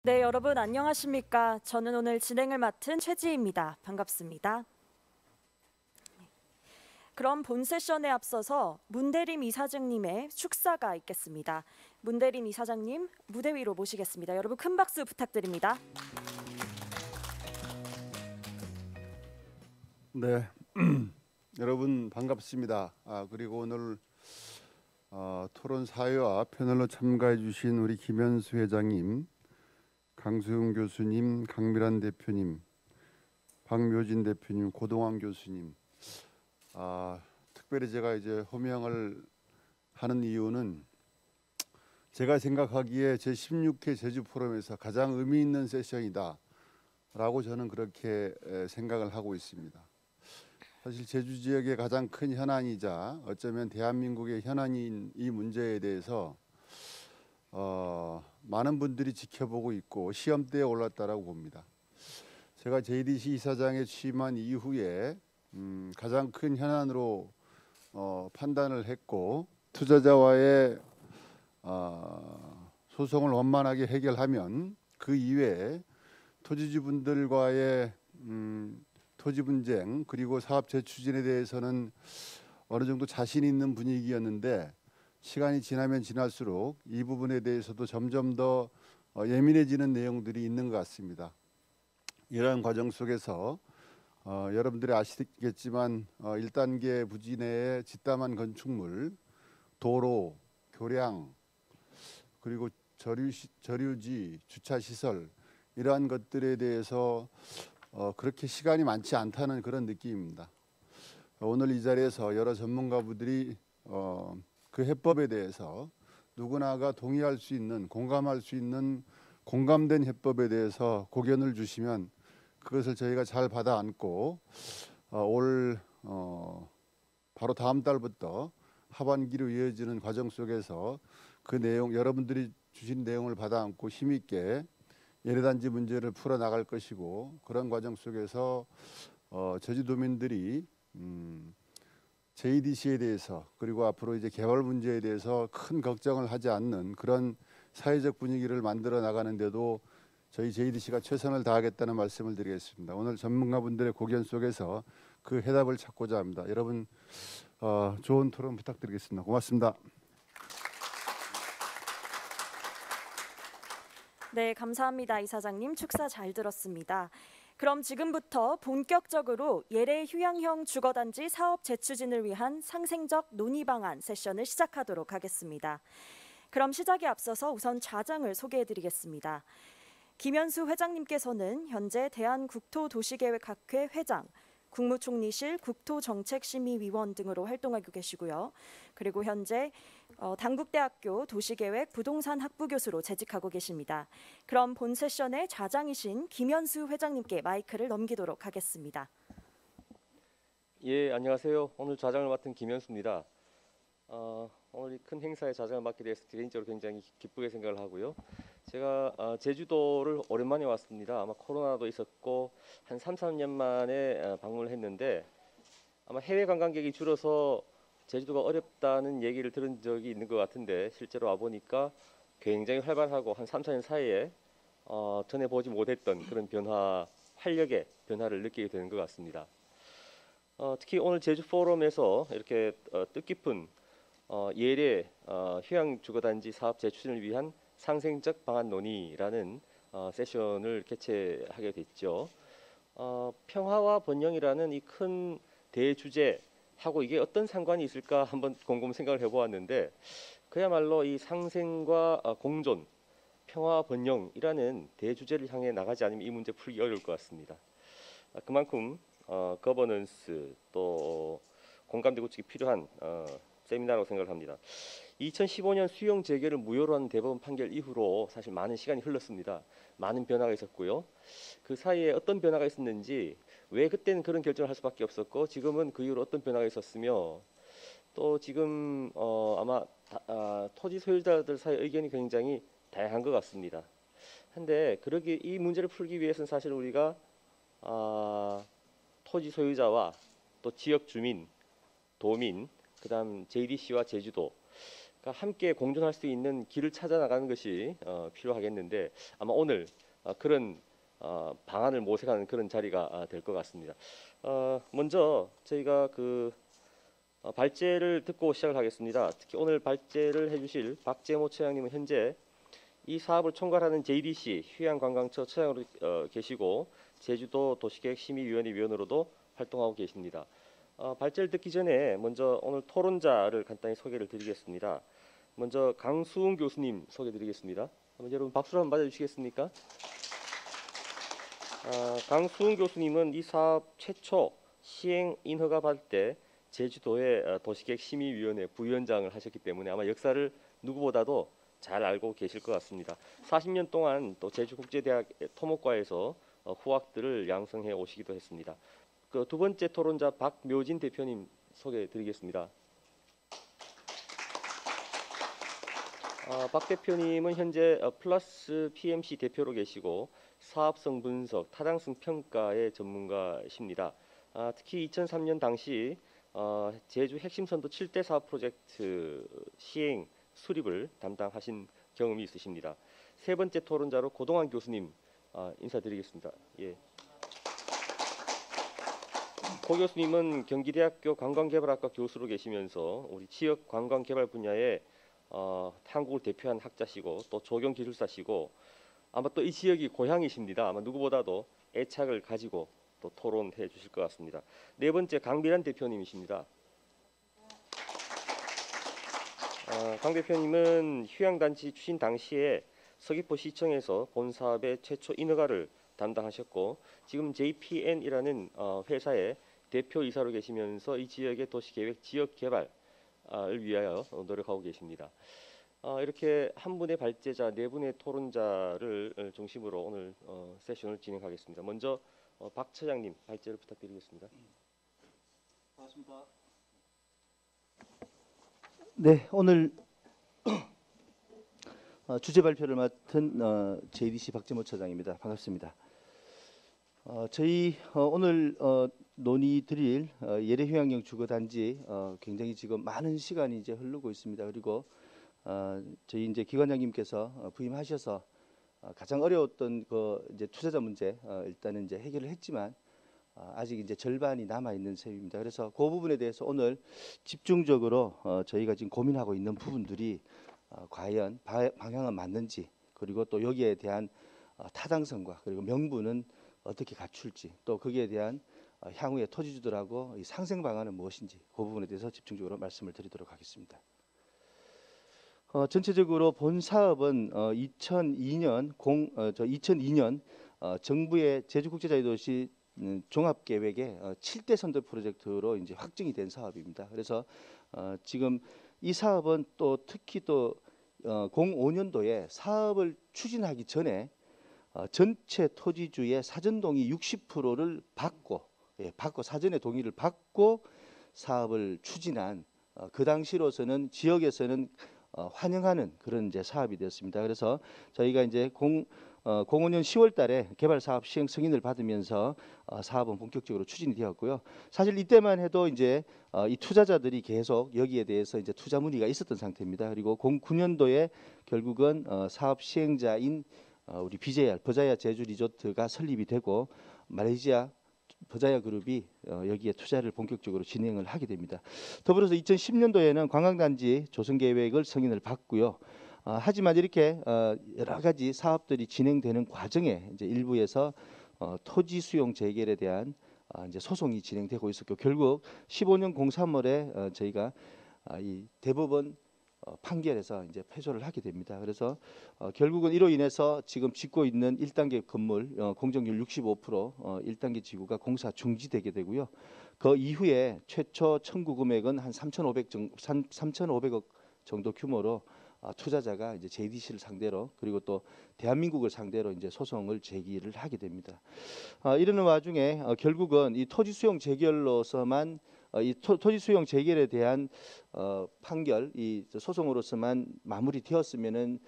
네, 여러분 안녕하십니까? 저는 오늘 진행을 맡은 최지희입니다. 반갑습니다. 그럼 본 세션에 앞서서 문대림 이사장님의 축사가 있겠습니다. 문대림 이사장님 무대 위로 모시겠습니다. 여러분 큰 박수 부탁드립니다. 네, 여러분 반갑습니다. 그리고 오늘 토론 사회와 패널로 참가해 주신 우리 김현수 회장님, 강수영 교수님, 강미란 대표님, 박묘진 대표님, 고동환 교수님, 특별히 제가 이제 호명을 하는 이유는 제가 생각하기에 제16회 제주 포럼에서 가장 의미 있는 세션이다라고 저는 그렇게 생각을 하고 있습니다. 사실 제주 지역의 가장 큰 현안이자 어쩌면 대한민국의 현안인 이 문제에 대해서 많은 분들이 지켜보고 있고 시험대에 올랐다라고 봅니다. 제가 JDC 이사장에 취임한 이후에 가장 큰 현안으로 판단을 했고 투자자와의 소송을 원만하게 해결하면 그 이외에 토지주분들과의 토지 분쟁 그리고 사업 재추진에 대해서는 어느 정도 자신 있는 분위기였는데 시간이 지나면 지날수록 이 부분에 대해서도 점점 더 예민해지는 내용들이 있는 것 같습니다. 이러한 과정 속에서 여러분들이 아시겠지만 1단계 부지 내에 집담한 건축물, 도로, 교량 그리고 저류지, 주차시설 이러한 것들에 대해서 그렇게 시간이 많지 않다는 그런 느낌입니다. 오늘 이 자리에서 여러 전문가분들이 그 해법에 대해서 누구나가 동의할 수 있는, 공감할 수 있는 공감된 해법에 대해서 고견을 주시면 그것을 저희가 잘 받아 안고 올 바로 다음 달부터 하반기로 이어지는 과정 속에서 그 내용, 여러분들이 주신 내용을 받아 안고 힘있게 예래단지 문제를 풀어 나갈 것이고 그런 과정 속에서 제주도민들이 JDC에 대해서 그리고 앞으로 이제 개발 문제에 대해서 큰 걱정을 하지 않는 그런 사회적 분위기를 만들어 나가는데도 저희 JDC가 최선을 다하겠다는 말씀을 드리겠습니다. 오늘 전문가분들의 고견 속에서 그 해답을 찾고자 합니다. 여러분 좋은 토론 부탁드리겠습니다. 고맙습니다. 네, 감사합니다. 이사장님 축사 잘 들었습니다. 그럼 지금부터 본격적으로 예래 휴양형 주거단지 사업 재추진을 위한 상생적 논의 방안 세션을 시작하도록 하겠습니다. 그럼 시작에 앞서서 우선 좌장을 소개해드리겠습니다. 김현수 회장님께서는 현재 대한국토도시계획학회 회장, 국무총리실 국토정책심의위원 등으로 활동하고 계시고요. 그리고 현재 당국대학교 도시계획 부동산 학부교수로 재직하고 계십니다. 그럼 본 세션의 좌장이신 김현수 회장님께 마이크를 넘기도록 하겠습니다. 예, 안녕하세요. 오늘 좌장을 맡은 김현수입니다. 오늘 이 큰 행사에 좌장을 맡게 돼서 개인적으로 굉장히 기쁘게 생각을 하고요. 제가 제주도를 오랜만에 왔습니다. 아마 코로나도 있었고 한 3, 4년 만에 방문을 했는데 아마 해외 관광객이 줄어서 제주도가 어렵다는 얘기를 들은 적이 있는 것 같은데 실제로 와보니까 굉장히 활발하고 한 3, 4년 사이에 전에 보지 못했던 그런 변화, 활력의 변화를 느끼게 되는 것 같습니다. 특히 오늘 제주 포럼에서 이렇게 뜻깊은 예래 휴양 주거단지 사업 재추진을 위한 상생적 방안 논의라는 세션을 개최하게 됐죠. 평화와 번영이라는 이 큰 대주제하고 이게 어떤 상관이 있을까 한번 곰곰 생각을 해보았는데 그야말로 이 상생과 공존, 평화와 번영이라는 대주제를 향해 나가지 않으면 이 문제 풀기 어려울 것 같습니다. 그만큼 거버넌스 또 공감대 구축이 필요한 세미나라고 생각을 합니다. 2015년 수용 재개를 무효로 한 대법원 판결 이후로 사실 많은 시간이 흘렀습니다. 많은 변화가 있었고요. 그 사이에 어떤 변화가 있었는지 왜 그때는 그런 결정을 할 수밖에 없었고 지금은 그 이후로 어떤 변화가 있었으며 또 지금 아마 토지 소유자들 사이 의견이 굉장히 다양한 것 같습니다. 한데 그러기 이 문제를 풀기 위해서는 사실 우리가 토지 소유자와 또 지역 주민, 도민, 그다음 JDC와 제주도 함께 공존할 수 있는 길을 찾아 나가는 것이 필요하겠는데 아마 오늘 그런 방안을 모색하는 그런 자리가 될 것 같습니다. 먼저 저희가 발제를 듣고 시작을 하겠습니다. 특히 오늘 발제를 해주실 박재모 처장님은 현재 이 사업을 총괄하는 JDC 휴양관광처 처장으로 계시고 제주도 도시계획심의위원회 위원으로도 활동하고 계십니다. 발제를 듣기 전에 먼저 오늘 토론자를 간단히 소개를 드리겠습니다. 먼저 강수웅 교수님 소개드리겠습니다. 여러분 박수로 한번 맞아주시겠습니까? 강수웅 교수님은 이 사업 최초 시행 인허가 받을 때 제주도의 도시계획심의위원회 부위원장을 하셨기 때문에 아마 역사를 누구보다도 잘 알고 계실 것 같습니다. 40년 동안 또 제주국제대학 토목과에서 후학들을 양성해 오시기도 했습니다. 두 번째 토론자 박묘진 대표님 소개드리겠습니다. 박 대표님은 현재 플러스 PMC 대표로 계시고 사업성 분석, 타당성 평가의 전문가이십니다. 특히 2003년 당시 제주 핵심선도 7대 사업 프로젝트 시행 수립을 담당하신 경험이 있으십니다. 세 번째 토론자로 고동환 교수님 인사드리겠습니다. 예. 고 교수님은 경기대학교 관광개발학과 교수로 계시면서 우리 지역 관광개발 분야에 한국을 대표한 학자시고 또 조경기술사시고 아마 또 이 지역이 고향이십니다. 아마 누구보다도 애착을 가지고 또 토론해 주실 것 같습니다. 네 번째 강미란 대표님이십니다. 강 대표님은 휴양단지 추진 당시에 서귀포시청에서 본 사업의 최초 인허가를 담당하셨고 지금 JPN이라는 회사의 대표이사로 계시면서 이 지역의 도시계획 지역개발을 위하여 노력하고 계십니다. 이렇게 한 분의 발제자, 네 분의 토론자를 중심으로 오늘 세션을 진행하겠습니다. 먼저 박 처장님 발제를 부탁드리겠습니다. 반갑습니다. 네, 오늘 주제 발표를 맡은 JDC 박재모 처장입니다. 반갑습니다. 저희 오늘 논의 드릴 예래휴양령 주거단지 굉장히 지금 많은 시간이 이제 흐르고 있습니다. 그리고 저희 이제 기관장님께서 부임하셔서 가장 어려웠던 이제 투자자 문제 일단은 이제 해결을 했지만 아직 이제 절반이 남아 있는 셈입니다. 그래서 그 부분에 대해서 오늘 집중적으로 저희가 지금 고민하고 있는 부분들이 과연 방향은 맞는지 그리고 또 여기에 대한 타당성과 그리고 명분은 어떻게 갖출지 또 거기에 대한 향후의 토지주들하고 이 상생 방안은 무엇인지 그 부분에 대해서 집중적으로 말씀을 드리도록 하겠습니다. 전체적으로 본 사업은 2002년 정부의 제주국제자유도시 종합계획의 7대 선도 프로젝트로 이제 확정이 된 사업입니다. 그래서 지금 이 사업은 또 특히 또 05년도에 사업을 추진하기 전에 전체 토지주의 사전 동의 60%를 받고 사전에 동의를 받고 사업을 추진한 그 당시로서는 지역에서는 환영하는 그런 이제 사업이 되었습니다. 그래서 저희가 이제 05년 10월달에 개발 사업 시행 승인을 받으면서 사업은 본격적으로 추진이 되었고요. 사실 이때만 해도 이제 이 투자자들이 계속 여기에 대해서 이제 투자 문의가 있었던 상태입니다. 그리고 09년도에 결국은 사업 시행자인 우리 BJR 버자야 제주 리조트가 설립이 되고 말레이시아 버자야 그룹이 여기에 투자를 본격적으로 진행을 하게 됩니다. 더불어서 2010년도에는 관광단지 조성 계획을 승인을 받고요. 하지만 이렇게 여러 가지 사업들이 진행되는 과정에 이제 일부에서 토지 수용 재결에 대한 이제 소송이 진행되고 있었고 결국 15년 03월에 저희가 이 대법원 판결에서 이제 패소를 하게 됩니다. 그래서 결국은 이로 인해서 지금 짓고 있는 1단계 건물 공정률 65% 1단계 지구가 공사 중지되게 되고요. 그 이후에 최초 청구 금액은 한 3,500억 정도 규모로 투자자가 이제 JDC를 상대로 그리고 또 대한민국을 상대로 이제 소송을 제기를 하게 됩니다. 이러는 와중에 결국은 이 토지 수용 재결로서만 이 토지 수용 재결에 대한 판결, 이 소송으로서만 마무리되었으면은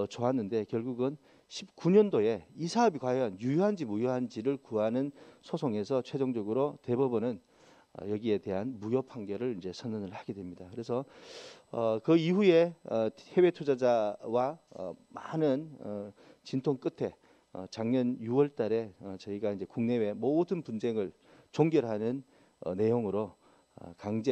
좋았는데 결국은 19년도에 이 사업이 과연 유효한지 무효한지를 구하는 소송에서 최종적으로 대법원은 여기에 대한 무효 판결을 이제 선언을 하게 됩니다. 그래서 그 이후에 해외 투자자와 많은 진통 끝에 작년 6월달에 저희가 이제 국내외 모든 분쟁을 종결하는 내용으로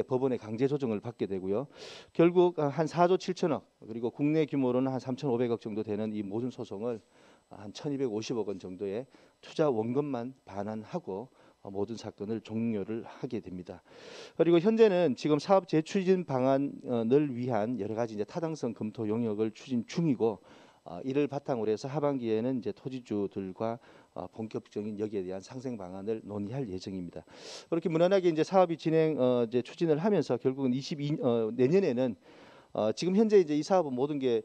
법원의 강제 조정을 받게 되고요. 결국 한 4조 7천억 그리고 국내 규모로는 한 3,500억 정도 되는 이 모든 소송을 한 1,250억 원 정도의 투자 원금만 반환하고 모든 사건을 종료를 하게 됩니다. 그리고 현재는 지금 사업 재추진 방안을 위한 여러 가지 이제 타당성 검토 용역을 추진 중이고 이를 바탕으로 해서 하반기에는 이제 토지주들과 본격적인 여기에 대한 상생 방안을 논의할 예정입니다. 그렇게 무난하게 이제 사업이 이제 추진을 하면서 결국은 내년에는 지금 현재 이제 이 사업은 모든 게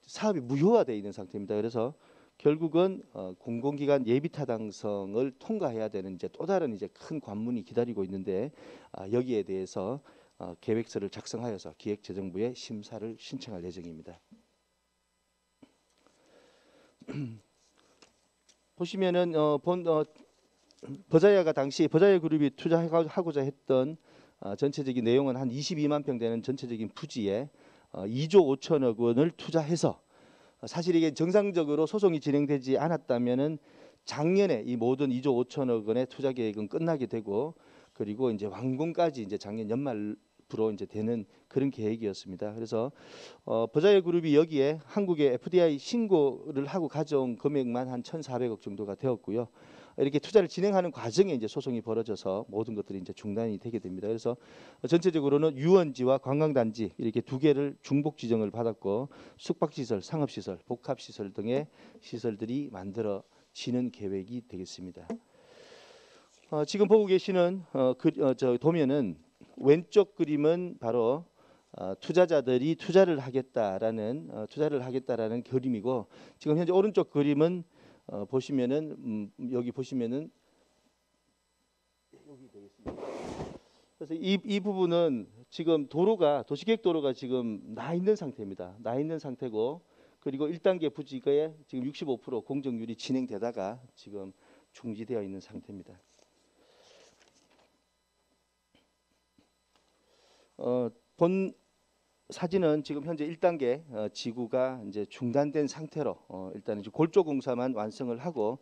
사업이 무효화되어 있는 상태입니다. 그래서 결국은 공공기관 예비 타당성을 통과해야 되는 이제 또 다른 이제 큰 관문이 기다리고 있는데 여기에 대해서 계획서를 작성하여서 기획재정부에 심사를 신청할 예정입니다. 보시면은 버자야가 당시 버자야 그룹이 투자하고자 했던 전체적인 내용은 한 22만 평 되는 전체적인 부지에 2조 5천억 원을 투자해서 사실 이게 정상적으로 소송이 진행되지 않았다면은 작년에 이 모든 2조 5천억 원의 투자 계획은 끝나게 되고 그리고 이제 완공까지 이제 작년 연말부로 이제 되는 그런 계획이었습니다. 그래서 버자야 그룹이 여기에 한국에 FDI 신고를 하고 가져온 금액만 한 1,400억 정도가 되었고요. 이렇게 투자를 진행하는 과정에 이제 소송이 벌어져서 모든 것들이 이제 중단이 되게 됩니다. 그래서 전체적으로는 유원지와 관광단지 이렇게 두 개를 중복 지정을 받았고 숙박시설, 상업시설, 복합시설 등의 시설들이 만들어지는 계획이 되겠습니다. 지금 보고 계시는 저 도면은 왼쪽 그림은 바로 투자자들이 투자를 하겠다라는 그림이고 지금 현재 오른쪽 그림은 보시면은 여기 보시면은 여기 되겠습니다. 그래서 이 부분은 지금 도시계획 도로가 지금 나 있는 상태입니다. 나 있는 상태고 그리고 1단계 부지가에 지금 65% 공정률이 진행되다가 지금 중지되어 있는 상태입니다. 본 사진은 지금 현재 1단계 지구가 이제 중단된 상태로 일단 이제 골조 공사만 완성을 하고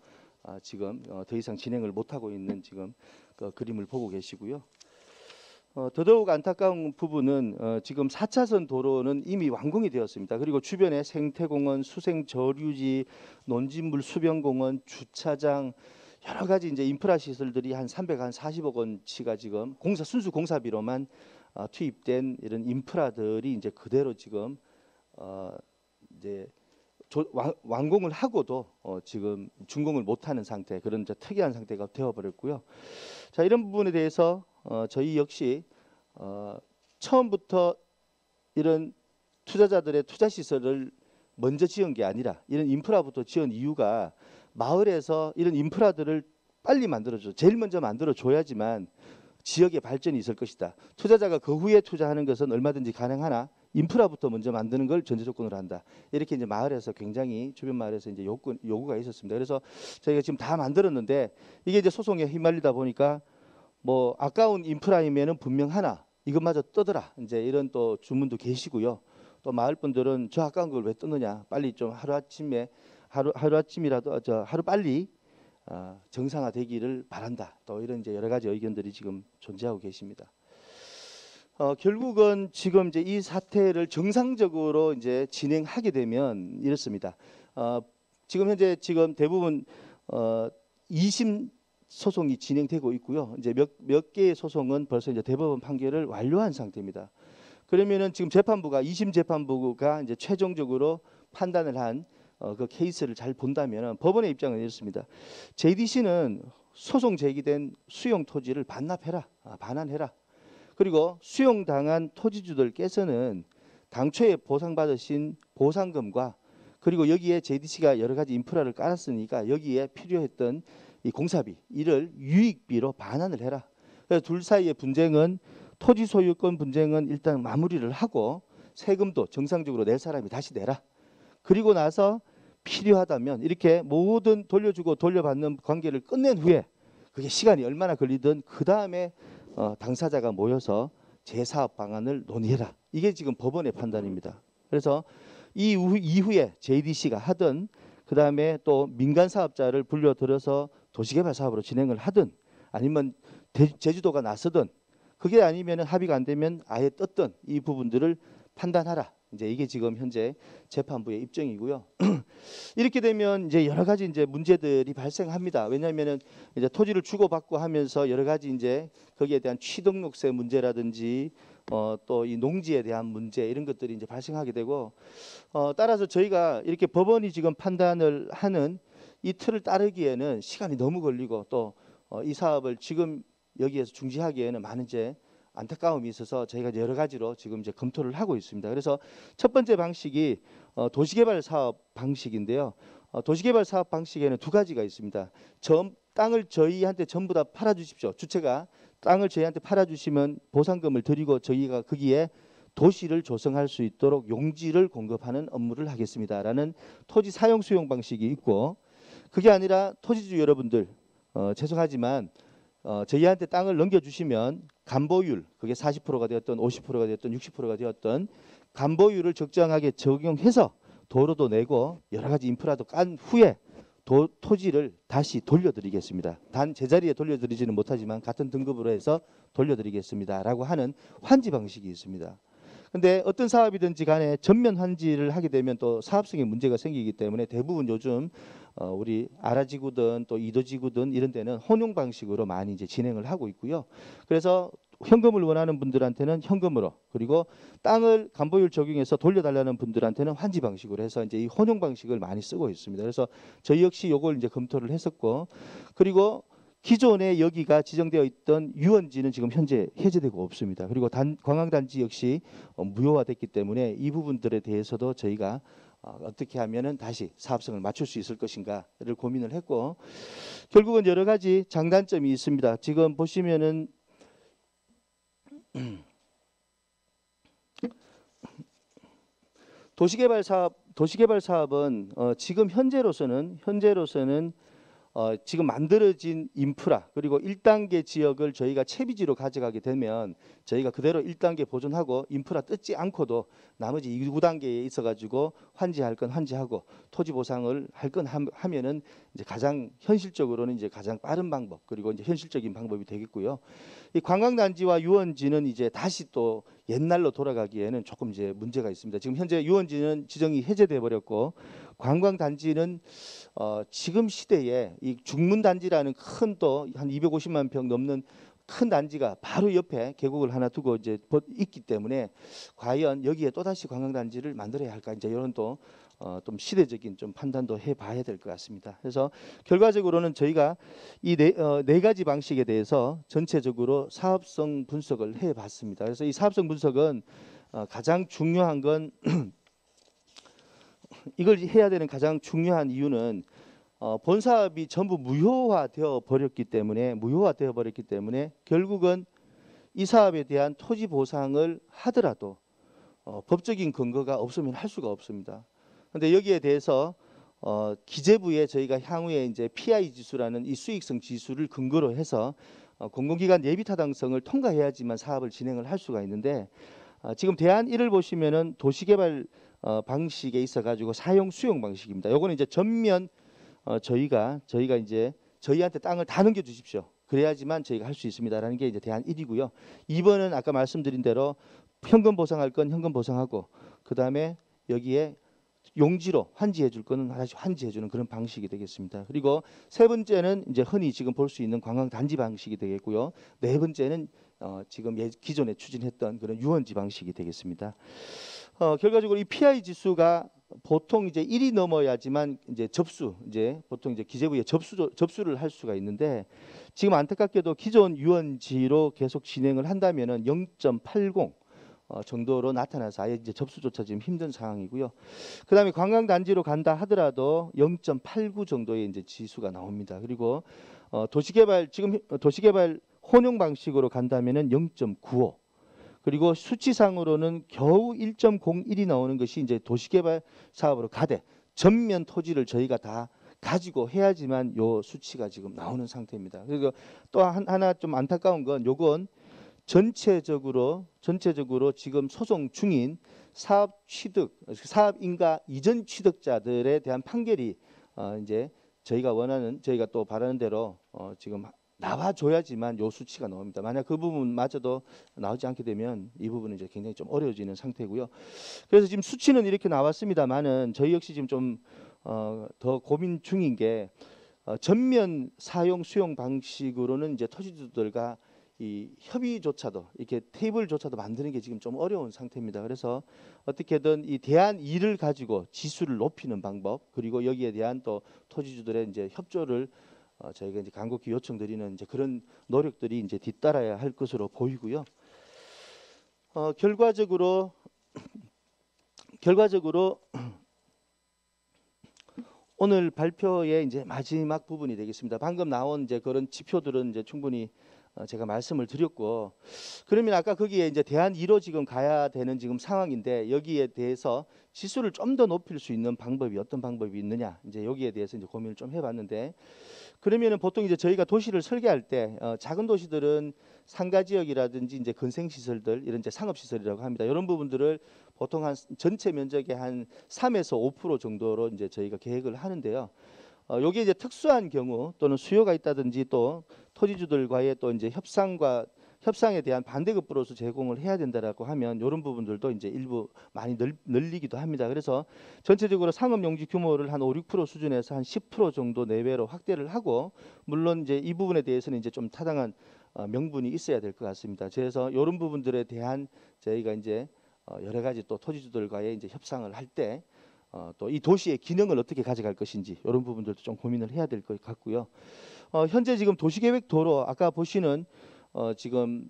지금 더 이상 진행을 못 하고 있는 지금 그 그림을 보고 계시고요. 더더욱 안타까운 부분은 지금 4차선 도로는 이미 완공이 되었습니다. 그리고 주변에 생태공원, 수생저류지, 논진물 수변공원, 주차장 여러 가지 이제 인프라 시설들이 한 340억 원치가 지금 순수 공사비로만 투입된 이런 인프라들이 이제 그대로 지금 이제 완공을 하고도 지금 준공을 못하는 상태 그런 이제 특이한 상태가 되어버렸고요. 자 이런 부분에 대해서 저희 역시 처음부터 이런 투자자들의 투자 시설을 먼저 지은 게 아니라 이런 인프라부터 지은 이유가 마을에서 이런 인프라들을 빨리 만들어줘 제일 먼저 만들어줘야지만 지역의 발전이 있을 것이다. 투자자가 그 후에 투자하는 것은 얼마든지 가능하나 인프라부터 먼저 만드는 걸 전제 조건으로 한다. 이렇게 이제 마을에서 굉장히 주변 마을에서 이제 요구가 있었습니다. 그래서 저희가 지금 다 만들었는데 이게 이제 소송에 휘말리다 보니까 뭐 아까운 인프라이면은 분명 하나 이것마저 떠더라. 이제 이런 또 주문도 계시고요. 또 마을 분들은 저 아까운 걸 왜 떠느냐. 빨리 좀 하루아침이라도 하루 빨리 정상화되기를 바란다. 또 이런 이제 여러 가지 의견들이 지금 존재하고 계십니다. 결국은 지금 이제 이 사태를 정상적으로 이제 진행하게 되면 이렇습니다. 지금 현재 대부분 2심 소송이 진행되고 있고요. 이제 몇 개의 소송은 벌써 이제 대법원 판결을 완료한 상태입니다. 그러면은 지금 2심 재판부가 이제 최종적으로 판단을 한 그 케이스를 잘 본다면 법원의 입장은 이렇습니다. JDC는 소송 제기된 수용 토지를 반환해라. 그리고 수용당한 토지주들께서는 당초에 보상받으신 보상금과 그리고 여기에 JDC가 여러 가지 인프라를 깔았으니까 여기에 필요했던 이 공사비 이를 유익비로 반환을 해라. 그래서 둘 사이의 분쟁은 토지 소유권 분쟁은 일단 마무리를 하고 세금도 정상적으로 낼 사람이 다시 내라. 그리고 나서 필요하다면 이렇게 모든 돌려주고 돌려받는 관계를 끝낸 후에 그게 시간이 얼마나 걸리든 그 다음에 당사자가 모여서 재사업 방안을 논의해라. 이게 지금 법원의 판단입니다. 그래서 이후에 JDC가 하든 그 다음에 또 민간 사업자를 불려들여서 도시개발 사업으로 진행을 하든 아니면 제주도가 나서든 그게 아니면 합의가 안 되면 아예 떴든 이 부분들을 판단하라. 이제 이게 지금 현재 재판부의 입장이고요. 이렇게 되면 이제 여러 가지 이제 문제들이 발생합니다. 왜냐하면은 이제 토지를 주고받고 하면서 여러 가지 이제 거기에 대한 취등록세 문제라든지 또 이 농지에 대한 문제 이런 것들이 이제 발생하게 되고 따라서 저희가 이렇게 법원이 지금 판단을 하는 이 틀을 따르기에는 시간이 너무 걸리고 또 이 사업을 지금 여기에서 중지하기에는 많은 이제 안타까움이 있어서 저희가 여러 가지로 지금 이제 검토를 하고 있습니다. 그래서 첫 번째 방식이 도시개발 사업 방식인데요. 도시개발 사업 방식에는 두 가지가 있습니다. 땅을 저희한테 전부 다 팔아주십시오. 주체가 땅을 저희한테 팔아주시면 보상금을 드리고 저희가 거기에 도시를 조성할 수 있도록 용지를 공급하는 업무를 하겠습니다라는 토지 사용 수용 방식이 있고, 그게 아니라 토지주 여러분들 죄송하지만 저희한테 땅을 넘겨주시면 간보율, 그게 40%가 되었던 50%가 되었던 60%가 되었던 간보율을 적정하게 적용해서 도로도 내고 여러 가지 인프라도 깐 후에 토지를 다시 돌려드리겠습니다. 단 제자리에 돌려드리지는 못하지만 같은 등급으로 해서 돌려드리겠습니다라고 하는 환지 방식이 있습니다. 근데 어떤 사업이든지 간에 전면 환지를 하게 되면 또 사업성에 문제가 생기기 때문에 대부분 요즘 우리 아라지구든 또 이도지구든 이런 데는 혼용 방식으로 많이 이제 진행을 하고 있고요. 그래서 현금을 원하는 분들한테는 현금으로, 그리고 땅을 간보율 적용해서 돌려달라는 분들한테는 환지 방식으로 해서 이제 이 혼용 방식을 많이 쓰고 있습니다. 그래서 저희 역시 요걸 이제 검토를 했었고, 그리고 기존에 여기가 지정되어 있던 유원지는 지금 현재 해제되고 없습니다. 그리고 관광단지 역시 무효화됐기 때문에 이 부분들에 대해서도 저희가 어떻게 하면은 다시 사업성을 맞출 수 있을 것인가를 고민을 했고, 결국은 여러 가지 장단점이 있습니다. 지금 보시면은 도시개발 사업은 지금 현재로서는 지금 만들어진 인프라 그리고 1단계 지역을 저희가 채비지로 가져가게 되면 저희가 그대로 1단계 보존하고 인프라 뜯지 않고도 나머지 2단계에 있어가지고 환지할 건 환지하고 토지 보상을 할 건 하면은 이제 가장 현실적으로는 이제 가장 빠른 방법, 그리고 이제 현실적인 방법이 되겠고요. 이 관광단지와 유원지는 이제 다시 또 옛날로 돌아가기에는 조금 이제 문제가 있습니다. 지금 현재 유원지는 지정이 해제돼 버렸고, 관광단지는 지금 시대에 이 중문단지라는 큰 또 한 250만 평 넘는 큰 단지가 바로 옆에 계곡을 하나 두고 이제 있기 때문에 과연 여기에 또 다시 관광단지를 만들어야 할까, 이제 이런 또 좀 시대적인 좀 판단도 해봐야 될 것 같습니다. 그래서 결과적으로는 저희가 이 네 가지 방식에 대해서 전체적으로 사업성 분석을 해봤습니다. 그래서 이 사업성 분석은 가장 중요한 건 이걸 해야 되는 가장 중요한 이유는 본 사업이 전부 무효화되어 버렸기 때문에 결국은 이 사업에 대한 토지 보상을 하더라도 법적인 근거가 없으면 할 수가 없습니다. 그런데 여기에 대해서 기재부에 저희가 향후에 이제 PI 지수라는 이 수익성 지수를 근거로 해서 공공기관 예비 타당성을 통과해야지만 사업을 진행을 할 수가 있는데, 지금 대안 1을 보시면은 도시개발 방식에 있어 가지고 사용 수용 방식입니다. 요거는 이제 전면 저희가 이제 저희한테 땅을 다 넘겨 주십시오. 그래야지만 저희가 할 수 있습니다라는 게 이제 대안 1이고요. 2번은 아까 말씀드린 대로 현금 보상할 건 현금 보상하고, 그다음에 여기에 용지로 환지해 줄 거는 다시 환지해 주는 그런 방식이 되겠습니다. 그리고 세 번째는 이제 흔히 지금 볼 수 있는 관광 단지 방식이 되겠고요. 네 번째는 지금 기존에 추진했던 그런 유원지 방식이 되겠습니다. 결과적으로 이 PI 지수가 보통 이제 1이 넘어야지만 이제 보통 이제 기재부에 접수를 할 수가 있는데, 지금 안타깝게도 기존 유원지로 계속 진행을 한다면은 0.80 정도로 나타나서 아예 이제 접수조차 지금 힘든 상황이고요. 그다음에 관광단지로 간다 하더라도 0.89 정도의 이제 지수가 나옵니다. 그리고 도시개발 혼용 방식으로 간다면은 0.95. 그리고 수치상으로는 겨우 1.01이 나오는 것이 이제 도시개발 사업으로 가되 전면 토지를 저희가 다 가지고 해야지만 요 수치가 지금 나오는 상태입니다. 그리고 또 하나 좀 안타까운 건 요건 전체적으로 지금 소송 중인 사업인가 이전 취득자들에 대한 판결이 이제 저희가 또 바라는 대로 지금 나와줘야지만 요 수치가 나옵니다. 만약 그 부분마저도 나오지 않게 되면 이 부분은 이제 굉장히 좀 어려워지는 상태고요. 그래서 지금 수치는 이렇게 나왔습니다만은 저희 역시 지금 좀 더 고민 중인 게 전면 사용 수용 방식으로는 이제 토지주들과 이 협의조차도 이렇게 테이블조차도 만드는 게 지금 좀 어려운 상태입니다. 그래서 어떻게든 이 대안 2를 가지고 지수를 높이는 방법, 그리고 여기에 대한 또 토지주들의 이제 협조를 저희가 이제 간곡히 요청드리는 이제 그런 노력들이 이제 뒤따라야 할 것으로 보이고요. 결과적으로 오늘 발표의 이제 마지막 부분이 되겠습니다. 방금 나온 이제 그런 지표들은 이제 충분히 제가 말씀을 드렸고, 그러면 아까 거기에 이제 대안 2로 지금 가야 되는 지금 상황인데, 여기에 대해서 지수를 좀 더 높일 수 있는 방법이 어떤 방법이 있느냐, 이제 여기에 대해서 이제 고민을 좀 해봤는데, 그러면은 보통 이제 저희가 도시를 설계할 때 작은 도시들은 상가 지역이라든지 이제 건생 시설들, 이런 이제 상업 시설이라고 합니다. 이런 부분들을 보통 한 전체 면적의 한 3에서 5% 정도로 이제 저희가 계획을 하는데요. 여기에 이제 특수한 경우 또는 수요가 있다든지 또 토지주들과의 또 이제 협상에 대한 반대급부로서 제공을 해야 된다라고 하면 이런 부분들도 이제 일부 많이 늘리기도 합니다. 그래서 전체적으로 상업용지 규모를 한 5, 6% 수준에서 한 10% 정도 내외로 확대를 하고, 물론 이제 이 부분에 대해서는 이제 좀 타당한 명분이 있어야 될 것 같습니다. 그래서 이런 부분들에 대한 저희가 이제 여러 가지 또 토지주들과의 이제 협상을 할 때 또 이 도시의 기능을 어떻게 가져갈 것인지 이런 부분들도 좀 고민을 해야 될 것 같고요. 현재 지금 도시계획 도로 아까 보시는 지금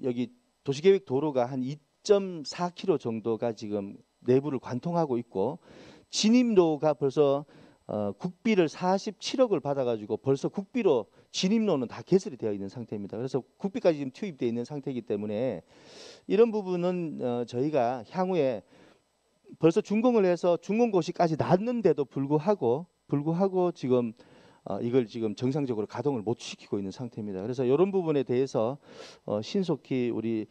여기 도시계획 도로가 한 2.4km 정도가 지금 내부를 관통하고 있고, 진입로가 벌써 국비를 47억을 받아가지고 벌써 국비로 진입로는 다 개설이 되어 있는 상태입니다. 그래서 국비까지 지금 투입되어 있는 상태이기 때문에 이런 부분은 저희가 향후에 벌써 준공을 해서 준공고시까지 났는데도 불구하고 지금 이걸 지금 정상적으로 가동을 못 시키고 있는 상태입니다. 그래서 이런 부분에 대해서 신속히 우리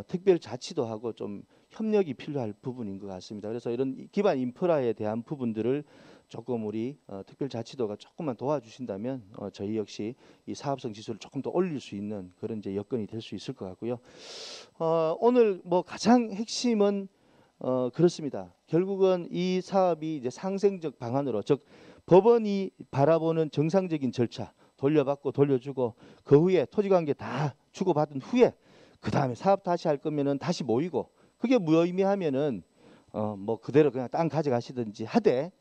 특별자치도 하고 좀 협력이 필요할 부분인 것 같습니다. 그래서 이런 기반 인프라에 대한 부분들을 조금 우리 특별자치도가 조금만 도와주신다면 저희 역시 이 사업성 지수를 조금 더 올릴 수 있는 그런 이제 여건이 될 수 있을 것 같고요. 오늘 뭐 가장 핵심은 그렇습니다. 결국은 이 사업이 이제 상생적 방안으로, 즉 법원이 바라보는 정상적인 절차 돌려받고 돌려주고 그 후에 토지관계 다 주고받은 후에 그 다음에 사업 다시 할 거면은 다시 모이고, 그게 무의미하면은 뭐 그대로 그냥 땅 가져가시든지 하되,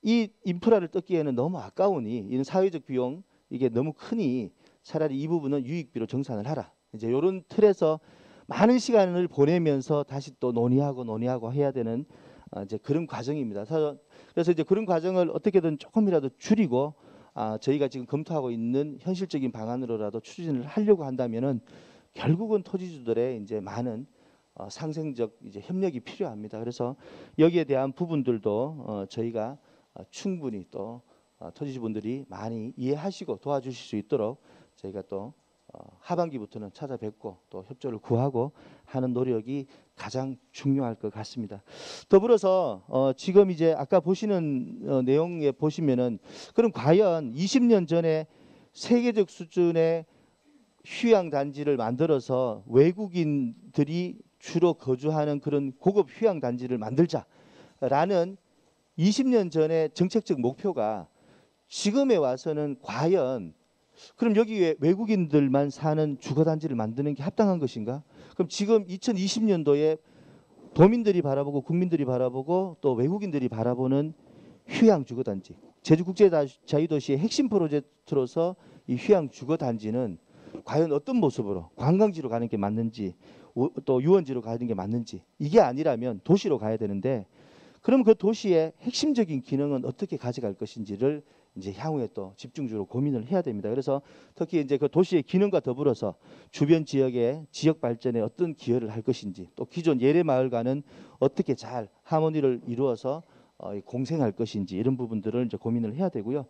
이 인프라를 뜯기에는 너무 아까우니 이런 사회적 비용 이게 너무 크니 차라리 이 부분은 유익비로 정산을 하라, 이제 이런 틀에서 많은 시간을 보내면서 다시 또 논의하고 해야 되는 이제 그런 과정입니다. 그래서 이제 그런 과정을 어떻게든 조금이라도 줄이고 저희가 지금 검토하고 있는 현실적인 방안으로라도 추진을 하려고 한다면은 결국은 토지주들의 이제 많은 상생적 이제 협력이 필요합니다. 그래서 여기에 대한 부분들도 저희가 충분히 또 토지주분들이 많이 이해하시고 도와주실 수 있도록 저희가 또 하반기부터는 찾아뵙고 또 협조를 구하고 하는 노력이 가장 중요할 것 같습니다. 더불어서 지금 이제 아까 보시는 내용에 보시면은, 그럼 과연 20년 전에 세계적 수준의 휴양 단지를 만들어서 외국인들이 주로 거주하는 그런 고급 휴양 단지를 만들자라는 20년 전의 정책적 목표가 지금에 와서는 과연 그럼 여기에 외국인들만 사는 주거단지를 만드는 게 합당한 것인가? 그럼 지금 2020년도에 도민들이 바라보고 국민들이 바라보고 또 외국인들이 바라보는 휴양 주거단지, 제주국제자유도시의 핵심 프로젝트로서 이 휴양 주거단지는 과연 어떤 모습으로 관광지로 가는 게 맞는지 또 유원지로 가는 게 맞는지, 이게 아니라면 도시로 가야 되는데, 그럼 그 도시의 핵심적인 기능은 어떻게 가져갈 것인지를 이제 향후에 또 집중적으로 고민을 해야 됩니다. 그래서 특히 이제 그 도시의 기능과 더불어서 주변 지역의 지역 발전에 어떤 기여를 할 것인지, 또 기존 예래 마을과는 어떻게 잘 하모니를 이루어서 공생할 것인지 이런 부분들을 이제 고민을 해야 되고요.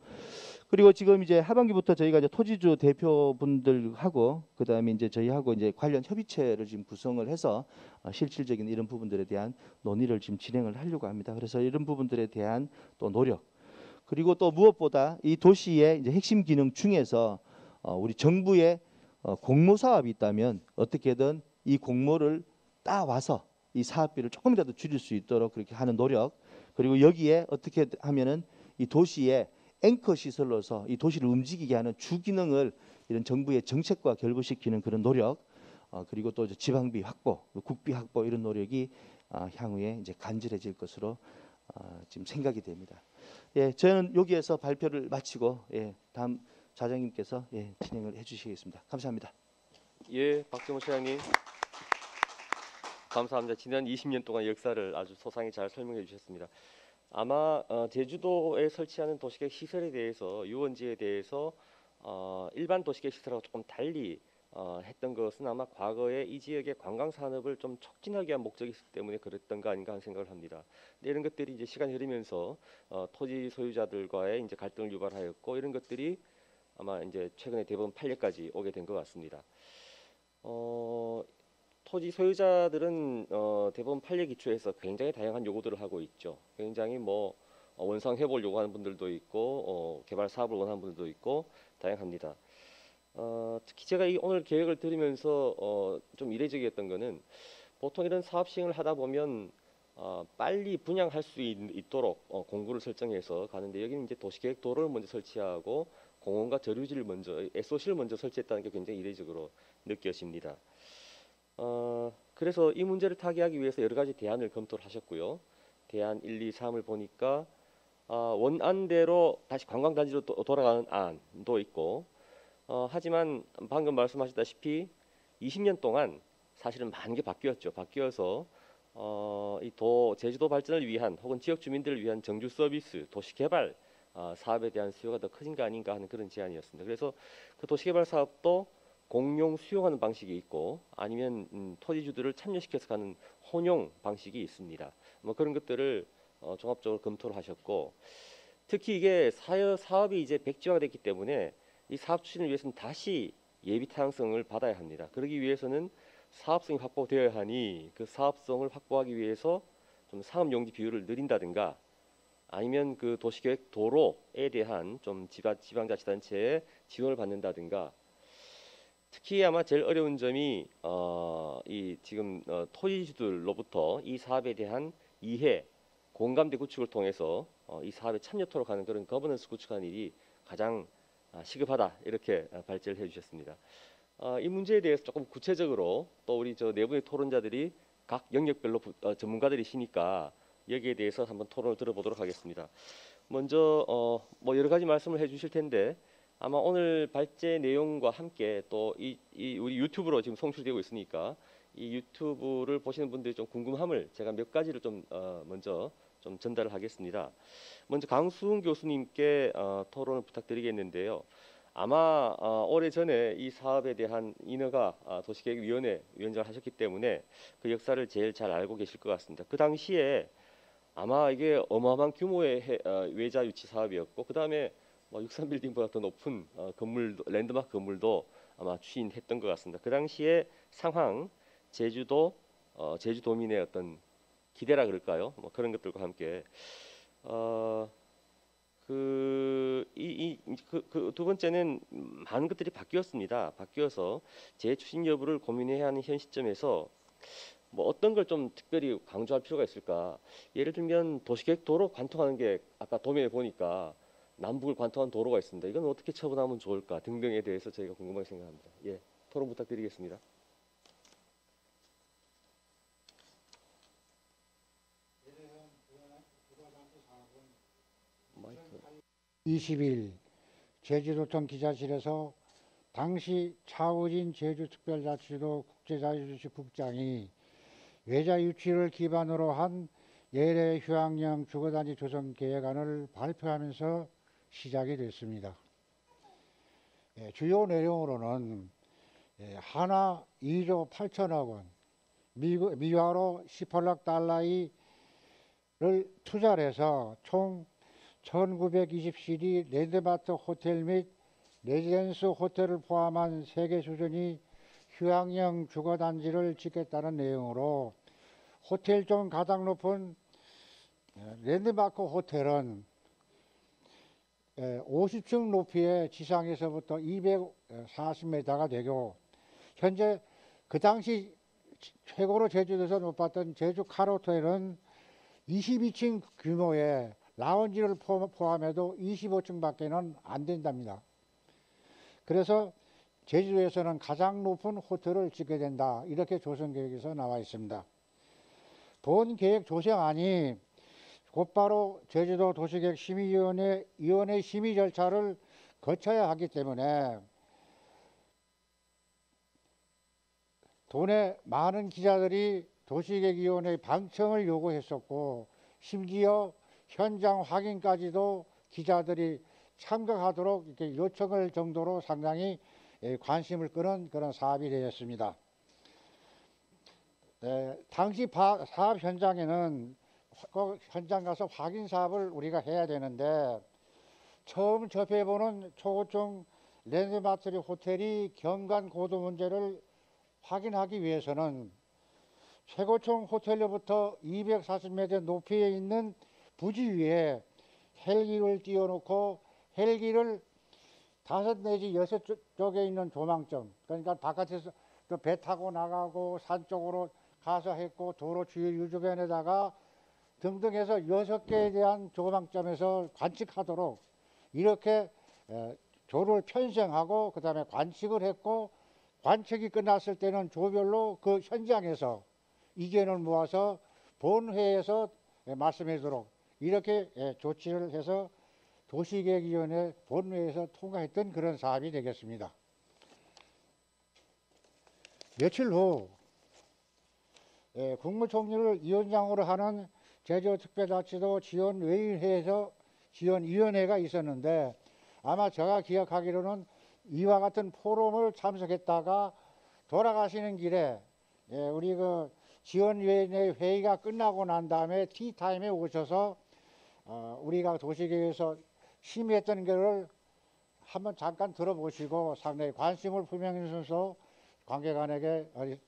그리고 지금 이제 하반기부터 저희가 이제 토지주 대표분들하고 그다음에 이제 저희하고 이제 관련 협의체를 지금 구성을 해서 실질적인 이런 부분들에 대한 논의를 지금 진행을 하려고 합니다. 그래서 이런 부분들에 대한 또 노력, 그리고 또 무엇보다 이 도시의 이제 핵심 기능 중에서 우리 정부의 공모 사업이 있다면 어떻게든 이 공모를 따와서 이 사업비를 조금이라도 줄일 수 있도록 그렇게 하는 노력, 그리고 여기에 어떻게 하면은 이 도시의 앵커 시설로서 이 도시를 움직이게 하는 주 기능을 이런 정부의 정책과 결부시키는 그런 노력, 그리고 또 이제 지방비 확보, 국비 확보 이런 노력이 향후에 이제 간절해질 것으로 지금 생각이 됩니다. 예, 저는 여기에서 발표를 마치고 다음 좌장님께서 진행을 해주시겠습니다. 감사합니다. 예, 박정호 차장님. 감사합니다. 지난 20년 동안 역사를 아주 소상히 잘 설명해 주셨습니다. 아마 제주도에 설치하는 도시계획 시설에 대해서 유원지에 대해서 일반 도시계획 시설하고 조금 달리 했던 것은 아마 과거에 이 지역의 관광 산업을 좀 촉진하기 위한 목적이 있기 때문에 그랬던 거 아닌가 하는 생각을 합니다. 근데 이런 것들이 이제 시간이 흐르면서 토지 소유자들과의 이제 갈등을 유발하였고 이런 것들이 아마 이제 최근에 대법원 판례까지 오게 된 것 같습니다. 토지 소유자들은 대법원 판례 기초에서 굉장히 다양한 요구들을 하고 있죠. 굉장히 뭐 원상 회복을 요구하는 분들도 있고 개발 사업을 원하는 분들도 있고 다양합니다. 특히 제가 오늘 계획을 들으면서 좀 이례적이었던 거는 보통 이런 사업 시행을 하다 보면 빨리 분양할 수 있도록 공구를 설정해서 가는데 여기는 이제 도시계획 도로를 먼저 설치하고 공원과 저류지를 먼저 SOC를 먼저 설치했다는 게 굉장히 이례적으로 느껴집니다. 그래서 이 문제를 타개하기 위해서 여러 가지 대안을 검토를 하셨고요. 대안 1, 2, 3을 보니까 원안대로 다시 관광단지로 돌아가는 안도 있고 하지만 방금 말씀하셨다시피 20년 동안 사실은 많은 게 바뀌었죠. 바뀌어서 제주도 발전을 위한 혹은 지역 주민들을 위한 정주 서비스, 도시 개발 사업에 대한 수요가 더 커진 거 아닌가 하는 그런 제안이었습니다. 그래서 그 도시 개발 사업도 공용 수용하는 방식이 있고 아니면 토지주들을 참여시켜서 가는 혼용 방식이 있습니다. 뭐 그런 것들을 종합적으로 검토를 하셨고 특히 이게 사업이 이제 백지화가 됐기 때문에 이 사업 추진을 위해서는 다시 예비 타당성을 받아야 합니다. 그러기 위해서는 사업성이 확보되어야 하니 그 사업성을 확보하기 위해서 좀 상업용지 비율을 늘린다든가 아니면 그 도시계획 도로에 대한 좀 지방자치단체의 지원을 받는다든가 특히 아마 제일 어려운 점이 이 지금 토지주들로부터 이 사업에 대한 이해, 공감대 구축을 통해서 이 사업에 참여토록 하는 그런 거버넌스 구축하는 일이 가장 시급하다 이렇게 발제를 해주셨습니다. 이 문제에 대해서 조금 구체적으로 또 우리 저 네 분의 토론자들이 각 영역별로 전문가들이시니까 여기에 대해서 한번 토론을 들어보도록 하겠습니다. 먼저 뭐 여러 가지 말씀을 해주실 텐데 아마 오늘 발제 내용과 함께 또 우리 유튜브로 지금 송출되고 있으니까 이 유튜브를 보시는 분들이 좀 궁금함을 제가 몇 가지를 좀 먼저 좀 전달을 하겠습니다. 먼저 강수훈 교수님께 토론을 부탁드리겠는데요. 아마 오래전에 이 사업에 대한 인허가 도시계획위원회 위원장을 하셨기 때문에 그 역사를 제일 잘 알고 계실 것 같습니다. 그 당시에 아마 이게 어마어마한 규모의 외자 유치 사업이었고 그 다음에 63빌딩보다 더 높은 랜드마크 건물도 아마 추진했던 것 같습니다. 그 당시에 상황, 제주도민의 어떤 기대라 그럴까요? 뭐 그런 것들과 함께 그 두 번째는 많은 것들이 바뀌었습니다. 바뀌어서 재추진 여부를 고민해야 하는 현 시점에서 뭐 어떤 걸 좀 특별히 강조할 필요가 있을까? 예를 들면 도시계획 도로 관통하는 게 아까 도면에 보니까 남북을 관통한 도로가 있습니다. 이건 어떻게 처분하면 좋을까 등등에 대해서 저희가 궁금하게 생각합니다. 예, 토론 부탁드리겠습니다. 마이크. 20일 제주도청 기자실에서 당시 차우진 제주특별자치도 국제자유주시 국장이 외자 유치를 기반으로 한 예래 휴양령 주거단지 조성 계획안을 발표하면서 시작이 됐습니다. 주요 내용으로는 하나 2조 8천억 원, 미화로 18억 달러의 투자를 해서 총 1920실이 랜드마트 호텔 및 레지던스 호텔을 포함한 3개 수준이 휴양형 주거단지를 짓겠다는 내용으로 호텔 중 가장 높은 랜드마크 호텔은 50층 높이의 지상에서부터 240m가 되고 현재 그 당시 최고로 제주도에서 높았던 제주 칼호텔은 22층 규모의 라운지를 포함해도 25층밖에는 안 된답니다. 그래서 제주도에서는 가장 높은 호텔을 짓게 된다. 이렇게 조성계획에서 나와 있습니다. 본 계획 조성안이 곧바로 제주도 도시계획 심의위원회 심의 절차를 거쳐야 하기 때문에 도내 많은 기자들이 도시계획위원회의 방청을 요구했었고 심지어 현장 확인까지도 기자들이 참가하도록 이렇게 요청할 정도로 상당히 관심을 끄는 그런 사업이 되었습니다. 당시 사업 현장에는 현장 가서 확인 사업을 우리가 해야 되는데 처음 접해보는 초고층 랜드마트 호텔이 경관 고도 문제를 확인하기 위해서는 최고층 호텔로부터 240m 높이에 있는 부지 위에 헬기를 띄워놓고 헬기를 5 내지 6쪽에 있는 조망점, 그러니까 바깥에서 배 타고 나가고 산 쪽으로 가서 했고 도로 주요 주변에다가 등등 해서 6개에 대한 조망점에서 관측하도록 이렇게 조를 편성하고 그 다음에 관측을 했고 관측이 끝났을 때는 조별로 그 현장에서 의견을 모아서 본회에서 말씀하도록 이렇게 조치를 해서 도시계획위원회 본회에서 통과했던 그런 사업이 되겠습니다. 며칠 후 국무총리를 위원장으로 하는 제주특별자치도 지원위원회가 있었는데 아마 제가 기억하기로는 이와 같은 포럼을 참석했다가 돌아가시는 길에 우리 그 지원위원회 회의가 끝나고 난 다음에 티타임에 오셔서 우리가 도시계획에서 심의했던 것을 한번 잠깐 들어보시고 상당히 관심을 표명하면서 관계관에게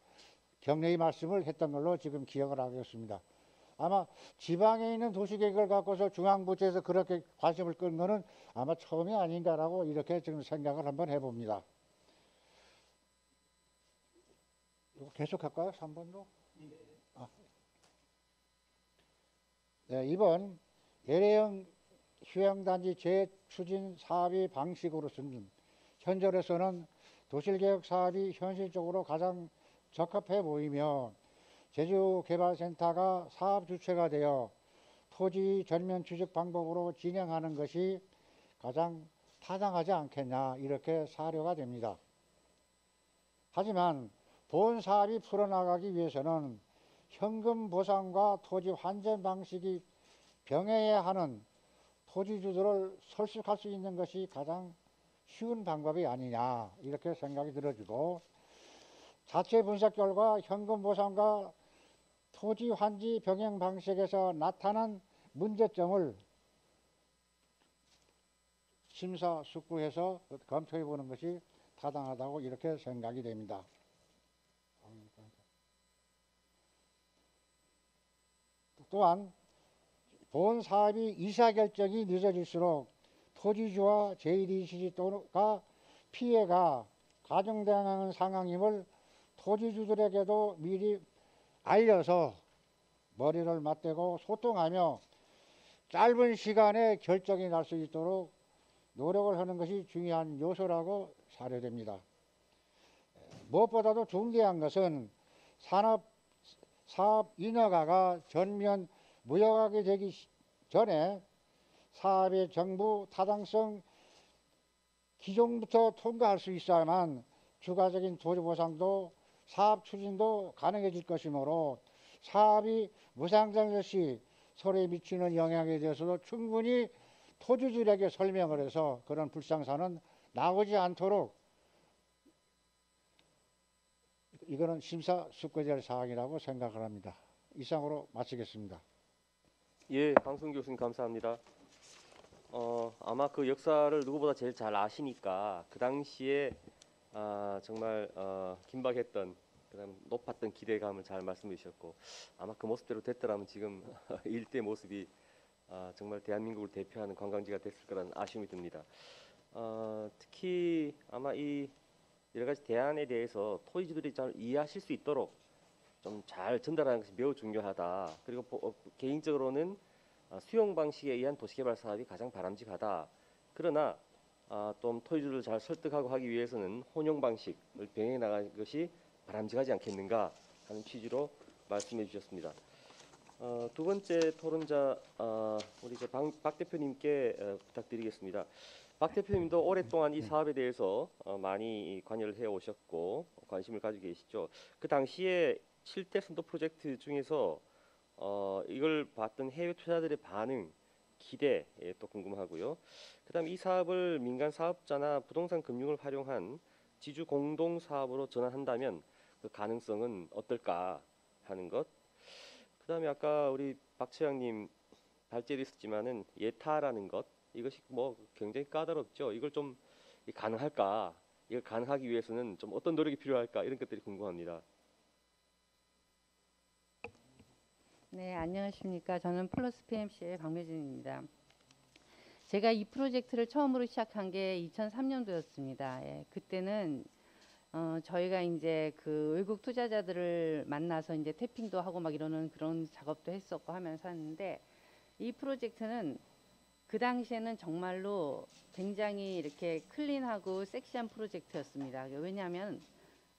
격려의 말씀을 했던 걸로 지금 기억을 하고 있습니다. 아마 지방에 있는 도시계획을 갖고서 중앙부처에서 그렇게 관심을 끄는 것은 아마 처음이 아닌가라고 이렇게 지금 생각을 한번 해봅니다. 이거 계속할까요? 3번도? 네, 이번 LA형 휴양단지 재추진 사업의 방식으로서는 현재로서는 도시계획 사업이 현실적으로 가장 적합해 보이며 제주개발센터가 사업 주체가 되어 토지 전면 취득 방법으로 진행하는 것이 가장 타당하지 않겠냐 이렇게 사료가 됩니다. 하지만 본 사업이 풀어나가기 위해서는 현금 보상과 토지 환전 방식이 병해야 하는 토지주들을 설득할 수 있는 것이 가장 쉬운 방법이 아니냐 이렇게 생각이 들어지고 자체 분석 결과 현금 보상과 토지 환지 병행 방식에서 나타난 문제점을 심사숙고해서 검토해 보는 것이 타당하다고 이렇게 생각이 됩니다. 또한 본 사업이 의사결정이 늦어질수록 토지주와 제1이시지가 피해가 가중되는 상황임을 토지주들에게도 미리 알려서 머리를 맞대고 소통하며 짧은 시간에 결정이 날 수 있도록 노력을 하는 것이 중요한 요소라고 사료됩니다. 무엇보다도 중대한 것은 사업 인허가가 전면 무효하게 되기 전에 사업의 정부 타당성 기존부터 통과할 수 있어야만 추가적인 토지 보상도 사업 추진도 가능해질 것이므로 사업이 무상정될 시 서로에 미치는 영향에 대해서도 충분히 토지주들에게 설명을 해서 그런 불상사는 나오지 않도록 이거는 심사숙고될 사항이라고 생각을 합니다. 이상으로 마치겠습니다. 예, 강승 교수님 감사합니다. 아마 그 역사를 누구보다 제일 잘 아시니까 그 당시에 정말 긴박했던 그다음 높았던 기대감을 잘 말씀해 주셨고 아마 그 모습대로 됐더라면 지금 일대 모습이 정말 대한민국을 대표하는 관광지가 됐을 거라는 아쉬움이 듭니다. 특히 아마 이 여러 가지 대안에 대해서 토지주들이 잘 이해하실 수 있도록 좀 잘 전달하는 것이 매우 중요하다. 그리고 개인적으로는 수용 방식에 의한 도시개발 사업이 가장 바람직하다. 그러나 좀 토지주를 잘 설득하고 하기 위해서는 혼용 방식을 병행해 나가는 것이 바람직하지 않겠는가 하는 취지로 말씀해 주셨습니다. 두 번째 토론자 우리 박 대표님께 부탁드리겠습니다. 박 대표님도 오랫동안 이 사업에 대해서 많이 관여를 해 오셨고 관심을 가지고 계시죠. 그 당시에 7대 선도 프로젝트 중에서 이걸 봤던 해외 투자들의 반응, 기대 또 궁금하고요. 그다음 이 사업을 민간 사업자나 부동산 금융을 활용한 지주 공동 사업으로 전환한다면 그 가능성은 어떨까 하는 것. 그다음에 아까 우리 박 처장님 발제도 있었지만은 예타라는 것 이것이 뭐 굉장히 까다롭죠. 이걸 좀 가능할까? 이걸 가능하기 위해서는 좀 어떤 노력이 필요할까? 이런 것들이 궁금합니다. 네, 안녕하십니까. 저는 플러스 PMC의 박매진입니다. 제가 이 프로젝트를 처음으로 시작한 게 2003년도였습니다. 예, 그때는 저희가 이제 그 외국 투자자들을 만나서 이제 태핑도 하고 막 이러는 그런 작업도 했었고 하면서 했는데 이 프로젝트는 그 당시에는 정말로 굉장히 이렇게 클린하고 섹시한 프로젝트였습니다. 왜냐하면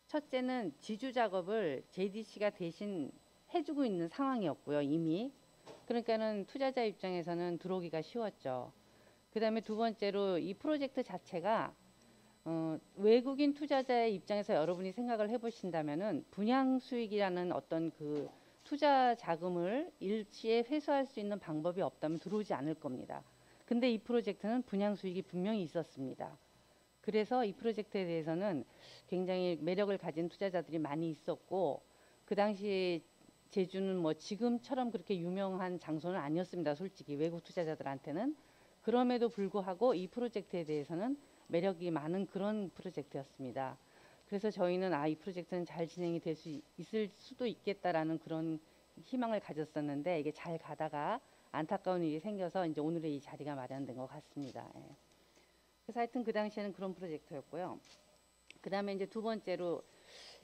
첫째는 지주 작업을 JDC가 대신 해주고 있는 상황이었고요, 이미. 그러니까는 투자자 입장에서는 들어오기가 쉬웠죠. 그 다음에 두 번째로 이 프로젝트 자체가 외국인 투자자의 입장에서 여러분이 생각을 해보신다면은 분양 수익이라는 어떤 그 투자 자금을 일시에 회수할 수 있는 방법이 없다면 들어오지 않을 겁니다. 근데 이 프로젝트는 분양 수익이 분명히 있었습니다. 그래서 이 프로젝트에 대해서는 굉장히 매력을 가진 투자자들이 많이 있었고 그 당시 제주는 뭐 지금처럼 그렇게 유명한 장소는 아니었습니다. 솔직히 외국 투자자들한테는. 그럼에도 불구하고 이 프로젝트에 대해서는 매력이 많은 그런 프로젝트였습니다. 그래서 저희는 이 프로젝트는 잘 진행이 될 수 있을 수도 있겠다라는 그런 희망을 가졌었는데 이게 잘 가다가 안타까운 일이 생겨서 이제 오늘의 이 자리가 마련된 것 같습니다. 예. 그래서 하여튼 그 당시에는 그런 프로젝트였고요. 그 다음에 이제 두 번째로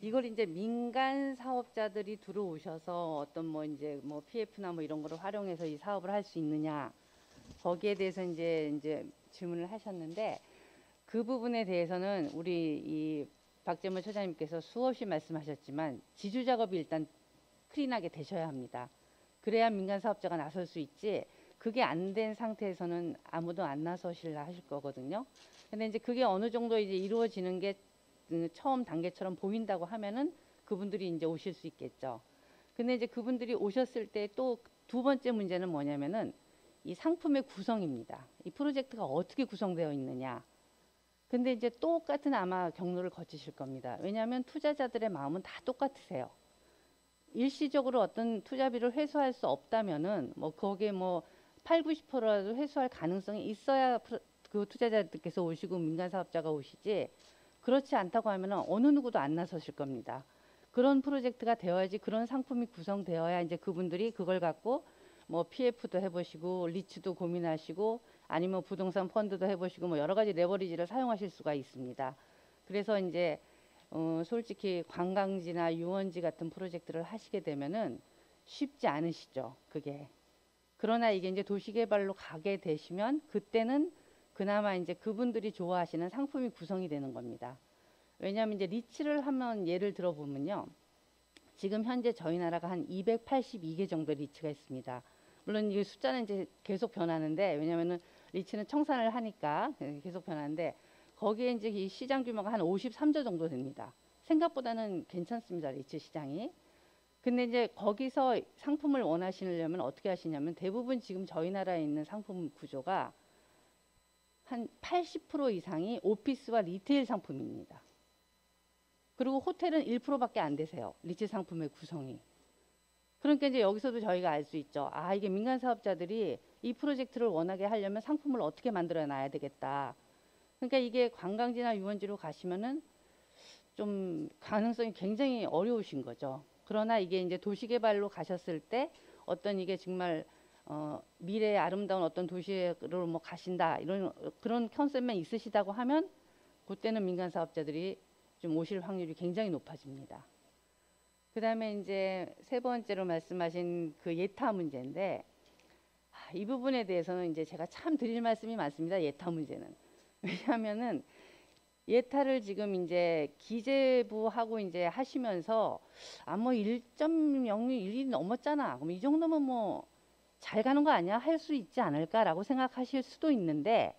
이걸 이제 민간 사업자들이 들어오셔서 어떤 뭐 이제 뭐 PF나 뭐 이런 거를 활용해서 이 사업을 할 수 있느냐 거기에 대해서 이제 질문을 하셨는데 그 부분에 대해서는 우리 이 박재문 처장님께서 수없이 말씀하셨지만 지주 작업이 일단 클린하게 되셔야 합니다. 그래야 민간 사업자가 나설 수 있지. 그게 안 된 상태에서는 아무도 안 나서실라 하실 거거든요. 근데 이제 그게 어느 정도 이제 이루어지는 게 처음 단계처럼 보인다고 하면은 그분들이 이제 오실 수 있겠죠. 근데 이제 그분들이 오셨을 때 또 두 번째 문제는 뭐냐면은 이 상품의 구성입니다. 이 프로젝트가 어떻게 구성되어 있느냐. 근데 이제 똑같은 아마 경로를 거치실 겁니다. 왜냐하면 투자자들의 마음은 다 똑같으세요. 일시적으로 어떤 투자비를 회수할 수 없다면은 뭐 거기에 뭐 8, 90%라도 회수할 가능성이 있어야 그 투자자들께서 오시고 민간 사업자가 오시지 그렇지 않다고 하면은 어느 누구도 안 나서실 겁니다. 그런 프로젝트가 되어야지 그런 상품이 구성되어야 이제 그분들이 그걸 갖고 뭐 PF도 해보시고 리츠도 고민하시고 아니면 부동산 펀드도 해보시고 뭐 여러 가지 레버리지를 사용하실 수가 있습니다. 그래서 이제 솔직히 관광지나 유원지 같은 프로젝트를 하시게 되면은 쉽지 않으시죠. 그게. 그러나 이게 이제 도시개발로 가게 되시면 그때는 그나마 이제 그분들이 좋아하시는 상품이 구성이 되는 겁니다. 왜냐하면 이제 리츠를 한번 예를 들어보면요. 지금 현재 저희 나라가 한 282개 정도 리츠가 있습니다. 물론 이 숫자는 이제 계속 변하는데 왜냐하면은 리츠는 청산을 하니까 계속 변하는데 거기에 이제 이 시장 규모가 한 53조 정도 됩니다. 생각보다는 괜찮습니다. 리츠 시장이. 근데 이제 거기서 상품을 원하시려면 어떻게 하시냐면 대부분 지금 저희 나라에 있는 상품 구조가 한 80% 이상이 오피스와 리테일 상품입니다. 그리고 호텔은 1%밖에 안 되세요. 리츠 상품의 구성이. 그러니까 이제 여기서도 저희가 알 수 있죠. 아, 이게 민간 사업자들이 이 프로젝트를 원하게 하려면 상품을 어떻게 만들어 놔야 되겠다. 그러니까 이게 관광지나 유원지로 가시면은 좀 가능성이 굉장히 어려우신 거죠. 그러나 이게 이제 도시개발로 가셨을 때 어떤 이게 정말 미래의 아름다운 어떤 도시로 뭐 가신다 이런 그런 컨셉만 있으시다고 하면 그때는 민간 사업자들이 좀 오실 확률이 굉장히 높아집니다. 그다음에 이제 세 번째로 말씀하신 그 예타 문제인데 이 부분에 대해서는 이제 제가 참 드릴 말씀이 많습니다. 예타 문제는 왜냐하면은 예타를 지금 이제 기재부하고 이제 하시면서 뭐 1.01이 넘었잖아. 그럼 이 정도면 뭐 잘 가는 거 아니야? 할 수 있지 않을까라고 생각하실 수도 있는데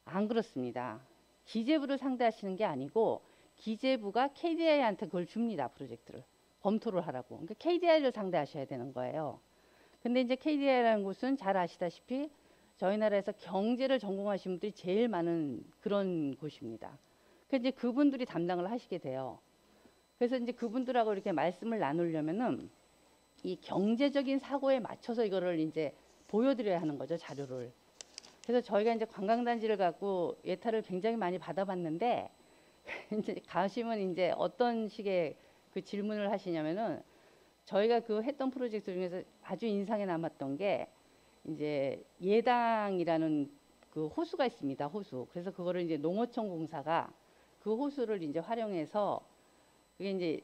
안 그렇습니다. 기재부를 상대하시는 게 아니고 기재부가 KDI한테 그걸 줍니다. 프로젝트를 검토를 하라고. 그러니까 KDI를 상대하셔야 되는 거예요. 근데 이제 KDI라는 곳은 잘 아시다시피 저희 나라에서 경제를 전공하신 분들이 제일 많은 그런 곳입니다. 그래서 이제 그분들이 담당을 하시게 돼요. 그래서 이제 그분들하고 이렇게 말씀을 나누려면은 이 경제적인 사고에 맞춰서 이거를 이제 보여드려야 하는 거죠, 자료를. 그래서 저희가 이제 관광단지를 갖고 예타를 굉장히 많이 받아봤는데 이제 가시면 이제 어떤 식의 그 질문을 하시냐면은 저희가 그 했던 프로젝트 중에서 아주 인상에 남았던 게 이제 예당이라는 그 호수가 있습니다. 호수. 그래서 그거를 이제 농어촌 공사가 그 호수를 이제 활용해서 그게 이제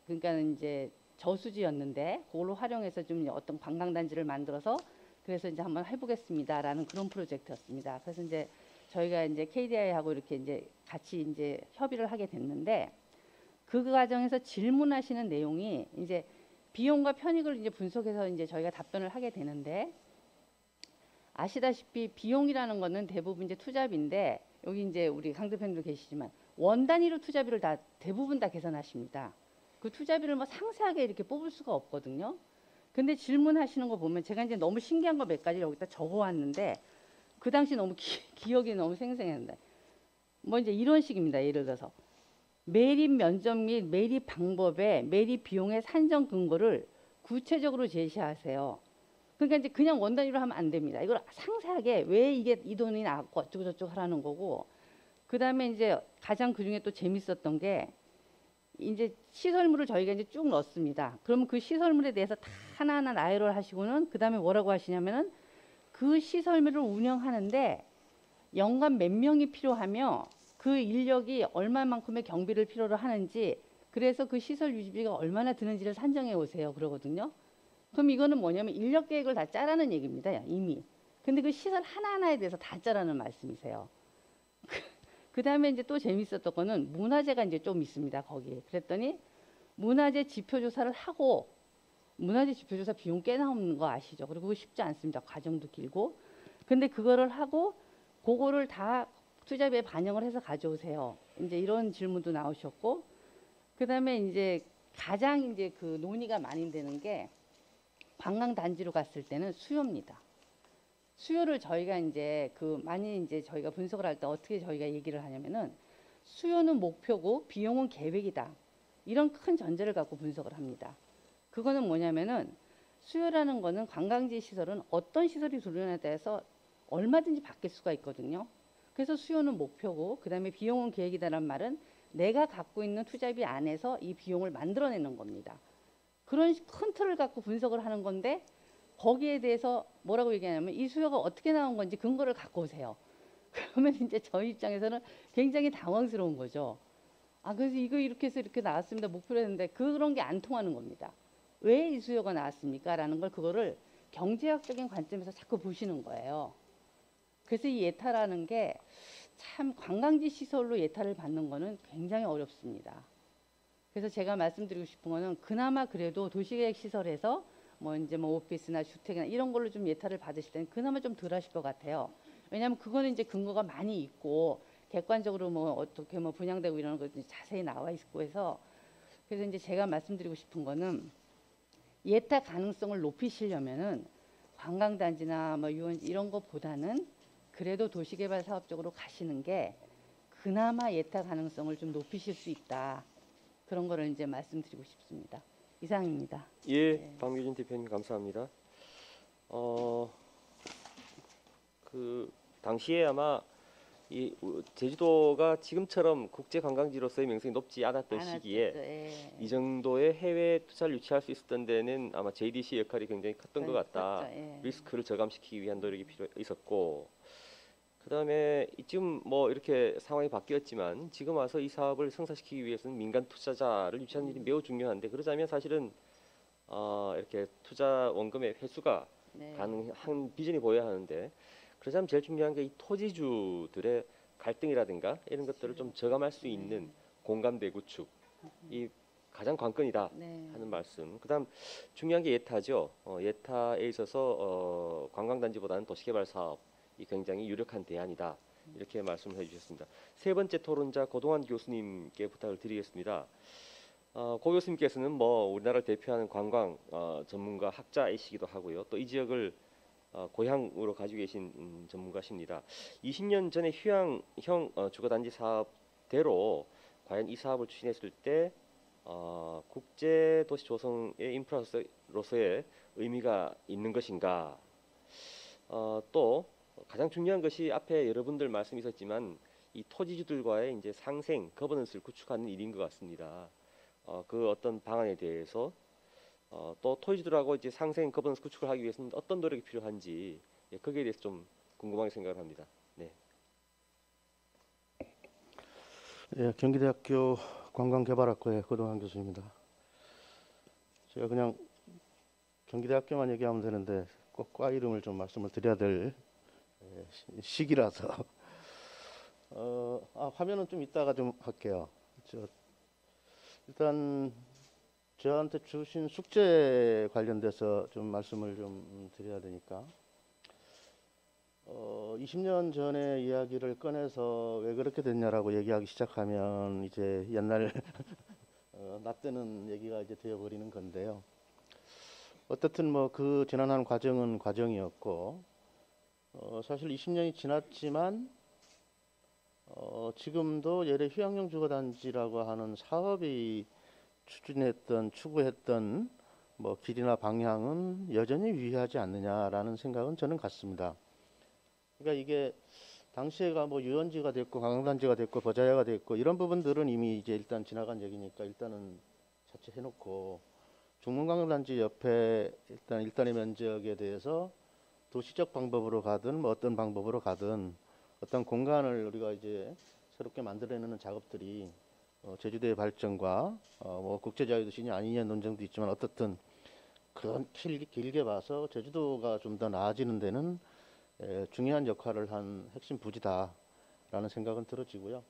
그러니까 이제 저수지였는데 그걸로 활용해서 좀 어떤 관광단지를 만들어서 그래서 이제 한번 해보겠습니다라는 그런 프로젝트였습니다. 그래서 이제 저희가 이제 KDI하고 이렇게 이제 같이 이제 협의를 하게 됐는데 그 과정에서 질문하시는 내용이 이제 비용과 편익을 이제 분석해서 이제 저희가 답변을 하게 되는데 아시다시피 비용이라는 거는 대부분 이제 투자비인데 여기 이제 우리 강 대표님도 계시지만 원 단위로 투자비를 다 대부분 다 계산하십니다. 그 투자비를 뭐 상세하게 이렇게 뽑을 수가 없거든요. 근데 질문하시는 거 보면 제가 이제 너무 신기한 거 몇 가지 여기다 적어왔는데 그 당시 너무 기억이 너무 생생했는데 뭐 이제 이런 식입니다. 예를 들어서 매립 면적 및 매립 방법에 매립 비용의 산정 근거를 구체적으로 제시하세요. 그러니까 이제 그냥 원 단위로 하면 안 됩니다. 이걸 상세하게 왜 이게 이 돈이 나왔고 어쩌고 저쩌고 하라는 거고 그다음에 이제 가장 그중에 또 재밌었던 게 이제 시설물을 저희가 이제 쭉 넣습니다. 그러면 그 시설물에 대해서 다 하나하나 나열을 하시고는 그다음에 뭐라고 하시냐면은 그 시설물을 운영하는데 연간 몇 명이 필요하며 그 인력이 얼마만큼의 경비를 필요로 하는지 그래서 그 시설 유지비가 얼마나 드는지를 산정해 오세요. 그러거든요. 그럼 이거는 뭐냐면 인력 계획을 다 짜라는 얘기입니다. 이미. 근데 그 시설 하나하나에 대해서 다 짜라는 말씀이세요. 그 다음에 이제 또 재밌었던 거는 문화재가 이제 좀 있습니다. 거기. 그랬더니 문화재 지표조사를 하고 문화재 지표조사 비용 꽤 나오는 거 아시죠? 그리고 그거 쉽지 않습니다. 과정도 길고. 근데 그거를 하고 그거를 다 투자비에 반영을 해서 가져오세요. 이제 이런 질문도 나오셨고 그다음에 이제 가장 이제 그 논의가 많이 되는 게 관광단지로 갔을 때는 수요입니다. 수요를 저희가 이제 그 많이 이제 저희가 분석을 할 때 어떻게 저희가 얘기를 하냐면은 수요는 목표고 비용은 계획이다. 이런 큰 전제를 갖고 분석을 합니다. 그거는 뭐냐면은 수요라는 거는 관광지 시설은 어떤 시설이 들어오냐에 대해서 얼마든지 바뀔 수가 있거든요. 그래서 수요는 목표고 그다음에 비용은 계획이다라는 말은 내가 갖고 있는 투자비 안에서 이 비용을 만들어내는 겁니다. 그런 큰 틀을 갖고 분석을 하는 건데 거기에 대해서 뭐라고 얘기하냐면 이 수요가 어떻게 나온 건지 근거를 갖고 오세요. 그러면 이제 저희 입장에서는 굉장히 당황스러운 거죠. 아, 그래서 이거 이렇게 해서 이렇게 나왔습니다. 목표로 했는데 그런 게 안 통하는 겁니다. 왜 이 수요가 나왔습니까? 라는 걸 그거를 경제학적인 관점에서 자꾸 보시는 거예요. 그래서 이 예타라는 게 참 관광지 시설로 예타를 받는 거는 굉장히 어렵습니다. 그래서 제가 말씀드리고 싶은 거는 그나마 그래도 도시계획 시설에서 뭐 이제 뭐 오피스나 주택이나 이런 걸로 좀 예타를 받으실 때는 그나마 좀 덜 하실 것 같아요. 왜냐하면 그거는 이제 근거가 많이 있고 객관적으로 뭐 어떻게 뭐 분양되고 이런 거 자세히 나와 있고 해서 그래서 이제 제가 말씀드리고 싶은 거는 예타 가능성을 높이시려면은 관광단지나 뭐 유원지 이런 것보다는 그래도 도시개발 사업 쪽으로 가시는 게 그나마 예타 가능성을 좀 높이실 수 있다. 그런 거를 이제 말씀드리고 싶습니다. 이상입니다. 예, 박묘진 대표님 감사합니다. 그 당시에 아마 이 제주도가 지금처럼 국제 관광지로서의 명성이 높지 않았던 시기에 예. 이 정도의 해외 투자를 유치할 수 있었던 데는 아마 JDC 역할이 굉장히 컸던 것 같다. 컸죠, 예. 리스크를 저감시키기 위한 노력이 필요 있었고, 그다음에 지금 뭐 이렇게 상황이 바뀌었지만 지금 와서 이 사업을 성사시키기 위해서는 민간 투자자를 유치하는 일이 매우 중요한데, 그러자면 사실은 이렇게 투자 원금의 회수가 네. 가능한 비전이 보여야 하는데, 그러자면 제일 중요한 게 이 토지주들의 갈등이라든가 이런 것들을 좀 저감할 수 있는 공감대 구축, 이 가장 관건이다 네. 하는 말씀. 그다음 중요한 게 예타죠. 예타에 있어서 관광단지보다는 도시개발 사업이 굉장히 유력한 대안이다. 이렇게 말씀을 해주셨습니다. 세 번째 토론자 고동환 교수님께 부탁을 드리겠습니다. 고 교수님께서는 뭐 우리나라를 대표하는 관광 전문가 학자이시기도 하고요. 또 이 지역을 고향으로 가지고 계신 전문가십니다. 20년 전에 휴양형 주거단지 사업대로 과연 이 사업을 추진했을 때 국제 도시 조성의 인프라로서의 의미가 있는 것인가? 또 가장 중요한 것이 앞에 여러분들 말씀 있었지만 이 토지주들과의 이제 상생 거버넌스를 구축하는 일인 것 같습니다. 그 어떤 방안에 대해서 또 토지주들하고 이제 상생 거버넌스 구축을 하기 위해서는 어떤 노력이 필요한지, 예, 거기에 대해서 좀 궁금하게 생각을 합니다. 네. 예, 경기대학교 관광개발학과의 고동환 교수입니다. 제가 그냥 경기대학교만 얘기하면 되는데 꼭 과 이름을 좀 말씀을 드려야 될 시기라서 화면은 좀 이따가 좀 할게요. 일단 저한테 주신 숙제 관련돼서 좀 말씀을 좀 드려야 되니까 20년 전의 이야기를 꺼내서 왜 그렇게 됐냐라고 얘기하기 시작하면 이제 옛날 나 때는 얘기가 이제 되어버리는 건데요. 어떻든 뭐 그 지난한 과정은 과정이었고 사실 20년이 지났지만 지금도 예래 휴양용 주거단지라고 하는 사업이 추구했던 뭐 길이나 방향은 여전히 유의하지 않느냐라는 생각은 저는 갖습니다. 그러니까 이게 당시에가 뭐 유원지가 됐고 관광단지가 됐고 버자야가 됐고 이런 부분들은 이미 이제 일단 지나간 얘기니까 일단은 자체해놓고 중문관광단지 옆에 일단의 면적에 대해서 도시적 방법으로 가든 뭐 어떤 방법으로 가든 어떤 공간을 우리가 이제 새롭게 만들어내는 작업들이 제주도의 발전과 뭐 국제자유도시냐 아니냐 논쟁도 있지만 어떻든 그런 길게 봐서 제주도가 좀 더 나아지는 데는 중요한 역할을 한 핵심 부지다라는 생각은 들어지고요.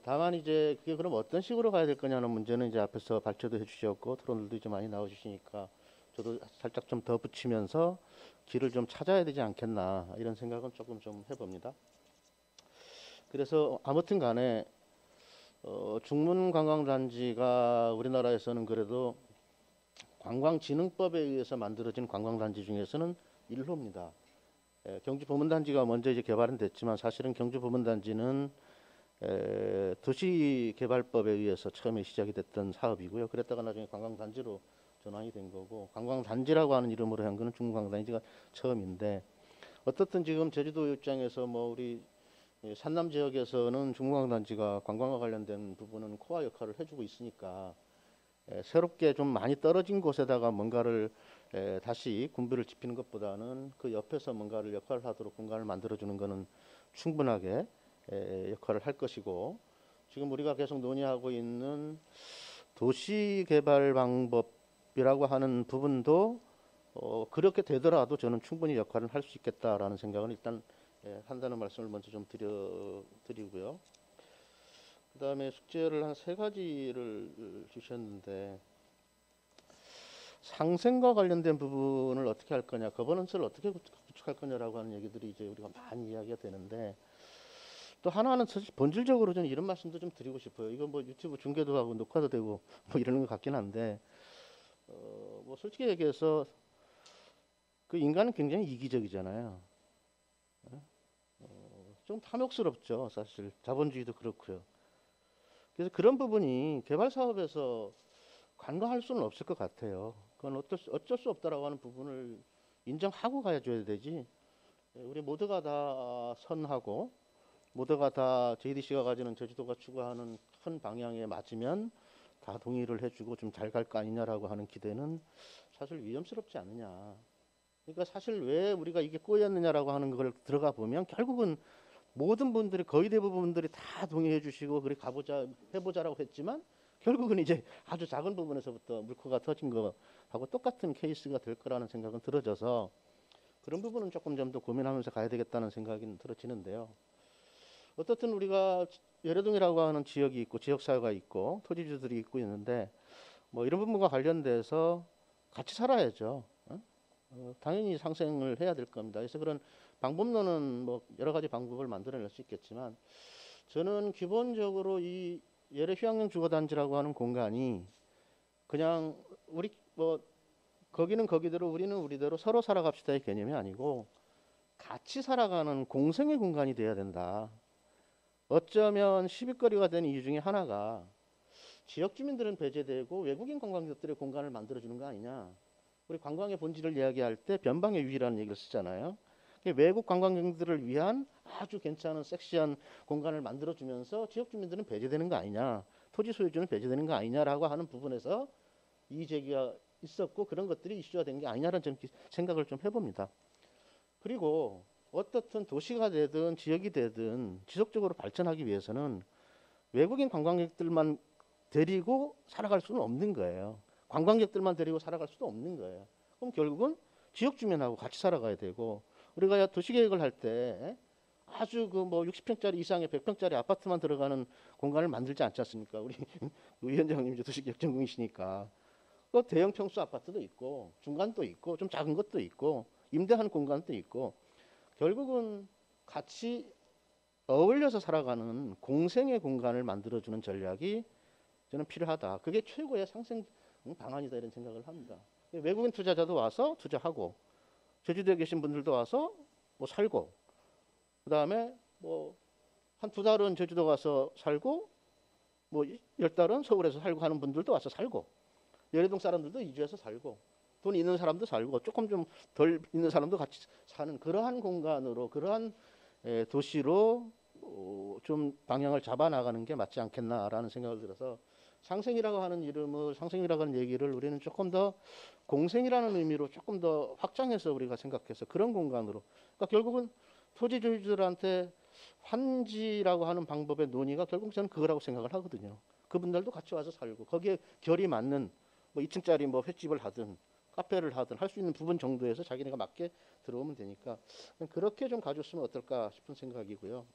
다만 이제 그게 그럼 어떤 식으로 가야 될 거냐는 문제는 이제 앞에서 발표도 해주셨고 토론들도 이제 많이 나와주시니까 저도 살짝 좀 더 붙이면서 길을 좀 찾아야 되지 않겠나 이런 생각은 조금 좀 해봅니다. 그래서 아무튼 간에 중문관광단지가 우리나라에서는 그래도 관광진흥법에 의해서 만들어진 관광단지 중에서는 1호입니다. 경주보문단지가 먼저 이제 개발은 됐지만 사실은 경주보문단지는 도시개발법에 의해서 처음에 시작이 됐던 사업이고요. 그랬다가 나중에 관광단지로 전환이 된 거고 관광단지라고 하는 이름으로 한 거는 중문관광단지가 처음인데 어떻든 지금 제주도 입장에서 뭐 우리 산남 지역에서는 중문관광단지가 관광과 관련된 부분은 코어 역할을 해주고 있으니까 새롭게 좀 많이 떨어진 곳에다가 뭔가를 다시 군부를 지피는 것보다는 그 옆에서 뭔가를 역할을 하도록 공간을 만들어주는 것은 충분하게 역할을 할 것이고 지금 우리가 계속 논의하고 있는 도시개발 방법이라고 하는 부분도 그렇게 되더라도 저는 충분히 역할을 할 수 있겠다라는 생각은 일단 한다는 말씀을 먼저 좀 드리고요. 그 다음에 숙제를 한 3가지를 주셨는데 상생과 관련된 부분을 어떻게 할 거냐, 거버넌스를 어떻게 구축할 거냐라고 하는 얘기들이 이제 우리가 많이 이야기가 되는데 또 하나는 사실 본질적으로 저는 이런 말씀도 좀 드리고 싶어요. 이거 뭐 유튜브 중계도 하고 녹화도 되고 뭐 이러는 것 같긴 한데 뭐 솔직히 얘기해서 그 인간은 굉장히 이기적이잖아요. 좀 탐욕스럽죠, 사실. 자본주의도 그렇고요. 그래서 그런 부분이 개발 사업에서 간과할 수는 없을 것 같아요. 그건 어쩔 수 없다라고 하는 부분을 인정하고 가줘야 되지. 우리 모두가 다 선하고 모두가 다 JDC가 가지는 제주도가 추구하는 큰 방향에 맞으면 다 동의를 해주고 좀 잘 갈 거 아니냐라고 하는 기대는 사실 위험스럽지 않느냐. 그러니까 사실 왜 우리가 이게 꼬였느냐라고 하는 걸 들어가 보면 결국은 모든 분들이 거의 대부분 분들이 다 동의해 주시고 그래 가보자 해보자라고 했지만 결국은 이제 아주 작은 부분에서부터 물꼬가 터진 거하고 똑같은 케이스가 될 거라는 생각은 들어져서 그런 부분은 조금 좀 더 고민하면서 가야 되겠다는 생각이 들어지는데요. 어떻든 우리가 예래동이라고 하는 지역이 있고 지역사회가 있고 토지주들이 있고 있는데 뭐 이런 부분과 관련돼서 같이 살아야죠. 당연히 상생을 해야 될 겁니다. 그래서 그런 방법론은 뭐 여러 가지 방법을 만들어낼 수 있겠지만 저는 기본적으로 이 예래 휴양림 주거단지라고 하는 공간이 그냥 우리 뭐 거기는 거기대로 우리는 우리대로 서로 살아갑시다의 개념이 아니고 같이 살아가는 공생의 공간이 돼야 된다. 어쩌면 시비거리가 된 이유 중에 하나가 지역 주민들은 배제되고 외국인 관광객들의 공간을 만들어주는 거 아니냐. 우리 관광의 본질을 이야기할 때 변방의 유의라는 얘기를 쓰잖아요. 외국 관광객들을 위한 아주 괜찮은 섹시한 공간을 만들어주면서 지역 주민들은 배제되는 거 아니냐. 토지 소유주는 배제되는 거 아니냐라고 하는 부분에서 이의 제기가 있었고 그런 것들이 이슈가 된 게 아니냐라는 좀 생각을 좀 해봅니다. 그리고 어떻든 도시가 되든 지역이 되든 지속적으로 발전하기 위해서는 외국인 관광객들만 데리고 살아갈 수는 없는 거예요. 관광객들만 데리고 살아갈 수도 없는 거예요. 그럼 결국은 지역 주민하고 같이 살아가야 되고 우리가 도시계획을 할 때 아주 그 뭐 60평짜리 이상의 100평짜리 아파트만 들어가는 공간을 만들지 않지 않습니까? 우리 위원장님 도시계획 전공이시니까 그 대형 평수 아파트도 있고 중간도 있고 좀 작은 것도 있고 임대한 공간도 있고 결국은 같이 어울려서 살아가는 공생의 공간을 만들어주는 전략이 저는 필요하다. 그게 최고의 상생 방안이다 이런 생각을 합니다. 외국인 투자자도 와서 투자하고 제주도에 계신 분들도 와서 뭐 살고 그다음에 뭐 한 2달은 제주도 가서 살고 뭐 10달은 서울에서 살고 하는 분들도 와서 살고 예래동 사람들도 이주해서 살고 돈 있는 사람도 살고 조금 좀 덜 있는 사람도 같이 사는 그러한 공간으로 그러한 도시로 좀 방향을 잡아 나가는 게 맞지 않겠나라는 생각을 들어서 상생이라고 하는 이름을 상생이라고 하는 얘기를 우리는 조금 더 공생이라는 의미로 조금 더 확장해서 우리가 생각해서 그런 공간으로 그러니까 결국은 토지 소유주들한테 환지라고 하는 방법의 논의가 결국 저는 그거라고 생각을 하거든요. 그분들도 같이 와서 살고 거기에 결이 맞는 뭐 2층짜리 뭐 횟집을 하든 카페를 하든 할 수 있는 부분 정도에서 자기네가 맞게 들어오면 되니까 그렇게 좀 가졌으면 어떨까 싶은 생각이고요.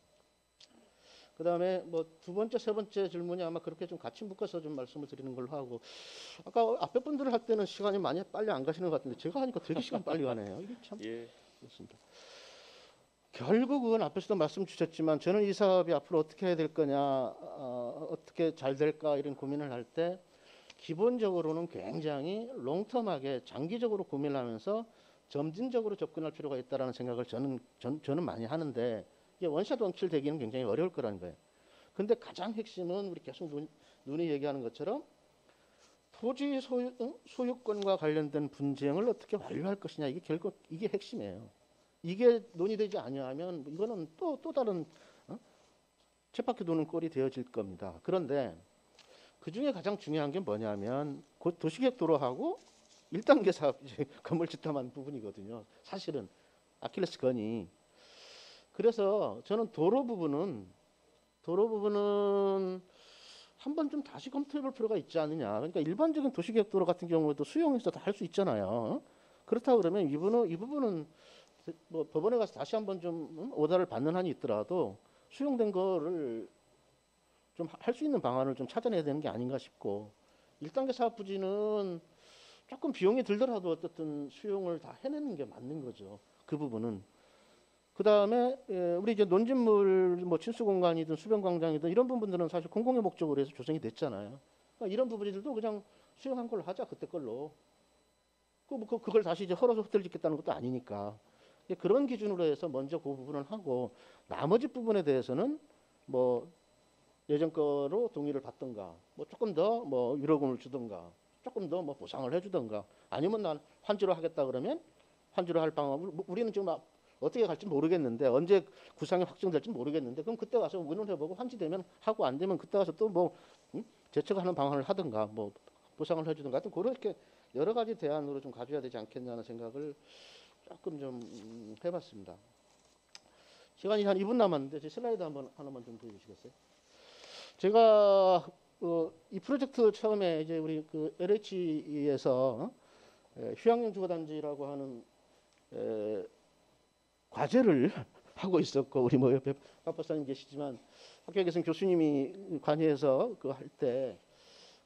그다음에 뭐 두 번째, 세 번째 질문이 아마 그렇게 좀 같이 묶어서 좀 말씀을 드리는 걸로 하고 아까 앞에 분들 할 때는 시간이 많이 빨리 안 가시는 것 같은데 제가 하니까 되게 시간 빨리 가네요. 이게 참 그렇습니다. 결국은 앞에서도 말씀 주셨지만 저는 이 사업이 앞으로 어떻게 해야 될 거냐, 어떻게 잘 될까 이런 고민을 할 때 기본적으로는 굉장히 롱텀하게 장기적으로 고민하면서 점진적으로 접근할 필요가 있다라는 생각을 저는 많이 하는데 이게 원샷 원킬 되기는 굉장히 어려울 거라는 거예요. 근데 가장 핵심은 우리 계속 눈이 얘기하는 것처럼 토지 소유권과 관련된 분쟁을 어떻게 완료할 것이냐 이게 결국 이게 핵심이에요. 이게 논의되지 아니하면 이거는 또 다른 쳇바퀴 도는 꼴이 되어질 겁니다. 그런데 그 중에 가장 중요한 게 뭐냐면 곧 도시계획 도로하고 1단계 사업 이제 건물 짓담한 부분이거든요. 사실은 아킬레스건이. 그래서 저는 도로 부분은 한번 좀 다시 검토해볼 필요가 있지 않느냐. 그러니까 일반적인 도시계획 도로 같은 경우에도 수용해서 다 할 수 있잖아요. 그렇다 그러면 이 부분은 뭐 법원에 가서 다시 한번 좀 오다를 받는 한이 있더라도 수용된 거를 좀 할 수 있는 방안을 좀 찾아내야 되는 게 아닌가 싶고 1단계 사업 부지는 조금 비용이 들더라도 어쨌든 수용을 다 해내는 게 맞는 거죠. 그 부분은. 그 다음에 우리 이제 논진물 뭐 친수 공간이든 수변 광장이든 이런 부분들은 사실 공공의 목적으로 해서 조성이 됐잖아요. 그러니까 이런 부분들도 그냥 수용한 걸로 하자 그때 걸로. 그걸 다시 이제 헐어서 호텔 짓겠다는 것도 아니니까. 그런 기준으로 해서 먼저 그 부분을 하고 나머지 부분에 대해서는 뭐 예전 거로 동의를 받던가 뭐 조금 더 뭐 유로금을 주던가 조금 더 뭐 보상을 해주던가 아니면 난 환지로 하겠다 그러면 환지로 할 방법을 우리는 지금 어떻게 갈지 모르겠는데 언제 구상이 확정될지 모르겠는데 그럼 그때 가서 의논해보고 환지되면 하고 안 되면 그때 가서 또 뭐 제척하는 방안을 하든가 뭐 보상을 해주든가 하여튼 그렇게 여러 가지 대안으로 좀 가져야 되지 않겠냐는 생각을 조금 좀 해봤습니다. 시간이 한 2분 남았는데 제 슬라이드 하나만 좀 보여주시겠어요? 제가 이 프로젝트 처음에 이제 우리 그 LH에서 휴양용 주거단지라고 하는 과제를 하고 있었고 우리 뭐 옆에 박 박사님 계시지만 학교에 계신 교수님이 관여해서 그 할 때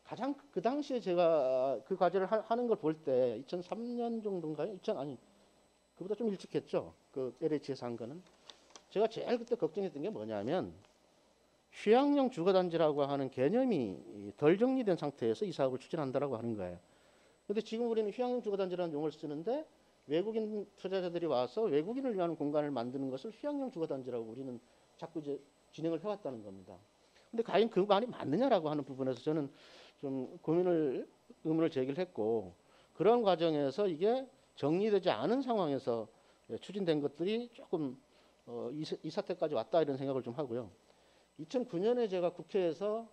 가장 그 당시에 제가 그 과제를 하는 걸 볼 때 2003년 정도인가요? 아니 그보다 좀 일찍 했죠. 그 LH에서 한 거는 제가 제일 그때 걱정했던 게 뭐냐면 휴양용 주거단지라고 하는 개념이 덜 정리된 상태에서 이 사업을 추진한다라고 하는 거예요. 그런데 지금 우리는 휴양용 주거단지라는 용어를 쓰는데 외국인 투자자들이 와서 외국인을 위한 공간을 만드는 것을 휴양용 주거단지라고 우리는 자꾸 이제 진행을 해왔다는 겁니다. 근데 과연 그 말이 맞느냐라고 하는 부분에서 저는 좀 의문을 제기를 했고 그런 과정에서 이게 정리되지 않은 상황에서 추진된 것들이 조금 이 사태까지 왔다 이런 생각을 좀 하고요. 2009년에 제가 국회에서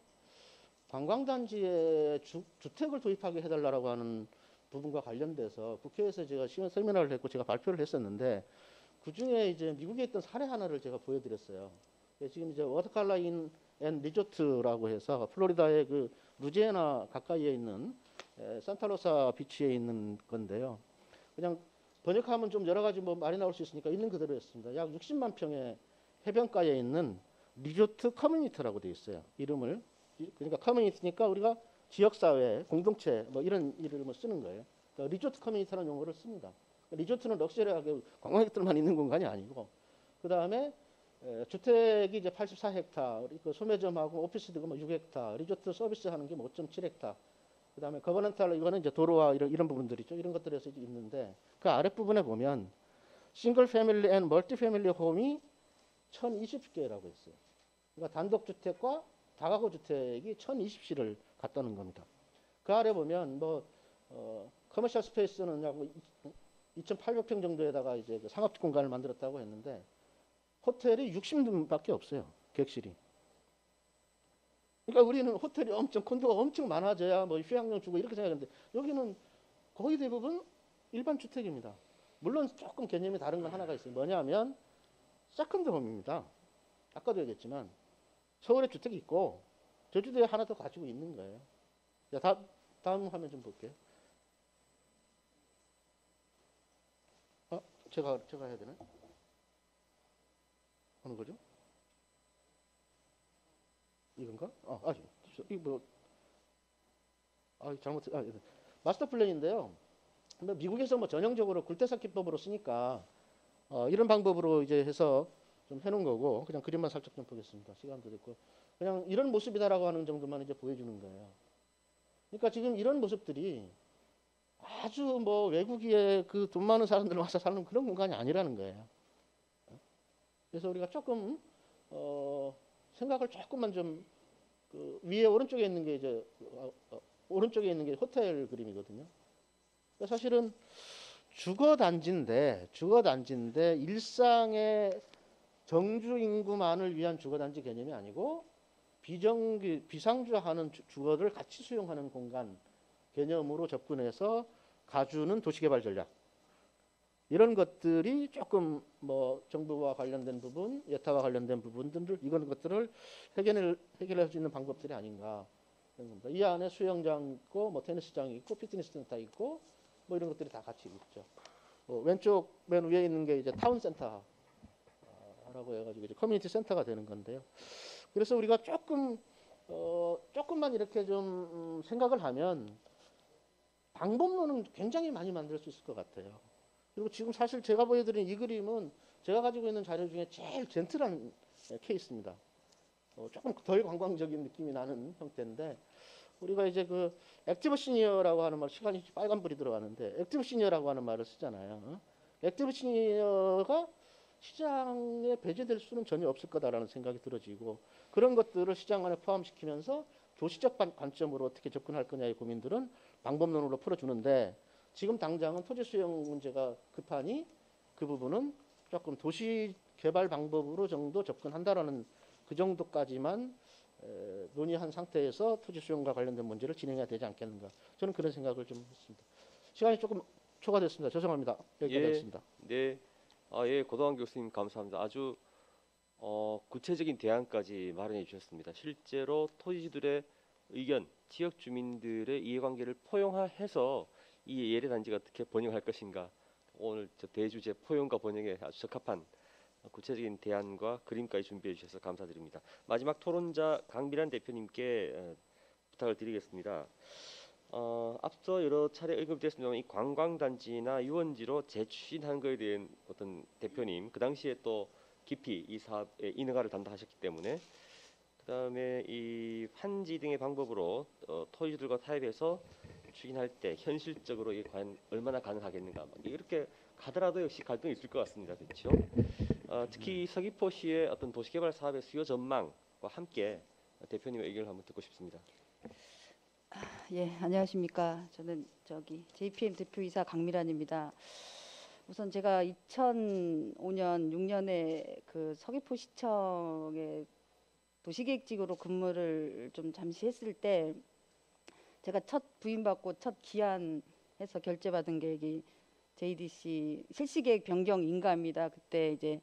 관광단지에 주택을 도입하게 해달라고 하는 부분과 관련돼서 국회에서 제가 세미나를 했고 제가 발표를 했었는데 그 중에 이제 미국에 있던 사례 하나를 제가 보여드렸어요. 지금 이제 워터컬러 인 앤 리조트라고 해서 플로리다의 그 루지애나 가까이에 있는 산타로사 비치에 있는 건데요. 그냥 번역하면 좀 여러 가지 뭐 말이 나올 수 있으니까 있는 그대로 했습니다. 약 60만 평의 해변가에 있는 리조트 커뮤니티라고 되어 있어요. 이름을 그러니까 커뮤니티니까 우리가 지역사회, 공동체 뭐 이런 이름을 쓰는 거예요. 그러니까 리조트 커뮤니티라는 용어를 씁니다. 리조트는 럭셔리하게 관광객들만 있는 공간이 아니고 그 다음에 주택이 이제 84헥타, 그 소매점하고 오피스도 뭐 6헥타, 리조트 서비스하는 게 뭐 5.7헥타. 그 다음에 거버넌탈 이거는 이제 도로와 이런 부분들이죠. 이런 것들에서 있는데 그 아랫부분에 보면 싱글 패밀리 앤 멀티 패밀리 홈이 1020개라고 했어요. 그러니까 단독주택과 다가구 주택이 1020시를 갖다는 겁니다. 그 아래 보면 뭐 커머셜 스페이스는 약 2,800평 정도에다가 이제 그 상업 공간을 만들었다고 했는데 호텔이 60분밖에 없어요. 객실이. 그러니까 우리는 호텔이 콘도가 엄청 많아져야 뭐 휴양용 주고 이렇게 생각하는데 여기는 거의 대부분 일반 주택입니다. 물론 조금 개념이 다른 건 하나가 있어요. 뭐냐면 세컨드 홈입니다. 아까도 얘기했지만 서울에 주택이 있고 제주도에 하나 더 가지고 있는 거예요. 자, 다음 화면 좀 볼게요. 제가 해야 되나? 어느 거죠? 이건가? 잘못. 마스터 플랜인데요. 미국에서 뭐 전형적으로 굴대삭기법으로 쓰니까 이런 방법으로 이제 해서 좀 해놓은 거고 그냥 그림만 살짝 좀 보겠습니다. 시간도 됐고 그냥 이런 모습이다라고 하는 정도만 이제 보여주는 거예요. 그러니까 지금 이런 모습들이 아주 뭐 외국에 그 돈 많은 사람들 와서 사는 그런 공간이 아니라는 거예요. 그래서 우리가 조금 생각을 조금만 좀 그 위에 오른쪽에 있는 게 이제 오른쪽에 있는 게 호텔 그림이거든요. 그러니까 사실은 주거 단지인데 일상의 정주 인구만을 위한 주거 단지 개념이 아니고 비상주하는 주거를 같이 수용하는 공간 개념으로 접근해서 가주는 도시개발 전략 이런 것들이 조금 뭐 정부와 관련된 부분, 예타와 관련된 부분들 이런 것들을 해결할 수 있는 방법들이 아닌가 그런 겁니다. 이 안에 수영장 있고 뭐 테니스장이 있고 피트니스 센터 있고 뭐 이런 것들이 다 같이 있죠. 왼쪽 맨 위에 있는 게 이제 타운 센터라고 해가지고 이제 커뮤니티 센터가 되는 건데요. 그래서 우리가 조금만 이렇게 좀 생각을 하면 방법론은 굉장히 많이 만들 수 있을 것 같아요. 그리고 지금 사실 제가 보여드린 이 그림은 제가 가지고 있는 자료 중에 제일 젠틀한 케이스입니다. 조금 덜 관광적인 느낌이 나는 형태인데 우리가 이제 그 액티브 시니어라고 하는 말 시간이 빨간불이 들어가는데 액티브 시니어라고 하는 말을 쓰잖아요. 액티브 시니어가 시장에 배제될 수는 전혀 없을 거다라는 생각이 들어지고 그런 것들을 시장 안에 포함시키면서 도시적 관점으로 어떻게 접근할 거냐의 고민들은 방법론으로 풀어주는데 지금 당장은 토지 수용 문제가 급하니 그 부분은 조금 도시 개발 방법으로 정도 접근한다라는 그 정도까지만 논의한 상태에서 토지 수용과 관련된 문제를 진행해야 되지 않겠는가. 저는 그런 생각을 좀 했습니다. 시간이 조금 초과됐습니다. 죄송합니다. 여기까지 예. 하겠습니다. 네, 예, 고동환 교수님 감사합니다. 아주 구체적인 대안까지 마련해 주셨습니다. 실제로 토지주들의 의견, 지역 주민들의 이해관계를 포용해서 이 예래 단지가 어떻게 번영할 것인가, 오늘 저 대주제 포용과 번영에 아주 적합한 구체적인 대안과 그림까지 준비해 주셔서 감사드립니다. 마지막 토론자 강미란 대표님께 부탁을 드리겠습니다. 앞서 여러 차례 언급됐습니다만 이 관광단지나 유원지로 재추진한 것에 대한 어떤 대표님 그 당시에 또 깊이 이 사업의 인허가를 담당하셨기 때문에 그다음에 이 환지 등의 방법으로 토지들과 타협해서 추진할 때 현실적으로 이게 과연 얼마나 가능하겠는가, 이렇게 가더라도 역시 갈등이 있을 것 같습니다. 그렇죠? 특히 서귀포시의 어떤 도시개발 사업의 수요 전망과 함께 대표님의 의견을 한번 듣고 싶습니다. 예, 안녕하십니까. 저는 JPM 대표이사 강미란입니다. 우선 제가 2005년 6년에 그 서귀포시청의 도시계획직으로 근무를 좀 잠시 했을 때 제가 첫 부임받고 첫 기한해서 결재받은 계획이 JDC 실시계획 변경 인가입니다. 그때 이제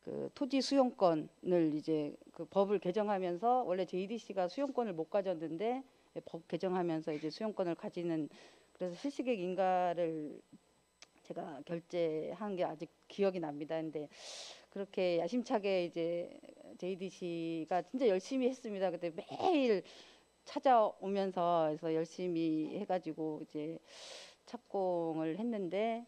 그 토지 수용권을 이제 그 법을 개정하면서 원래 JDC가 수용권을 못 가졌는데 법 개정하면서 이제 수용권을 가지는, 그래서 실시계획 인가를 제가 결재한 게 아직 기억이 납니다. 근데 그렇게 야심차게 이제 JDC가 진짜 열심히 했습니다. 그때 매일 찾아오면서 해서 열심히 해가지고 이제 착공을 했는데,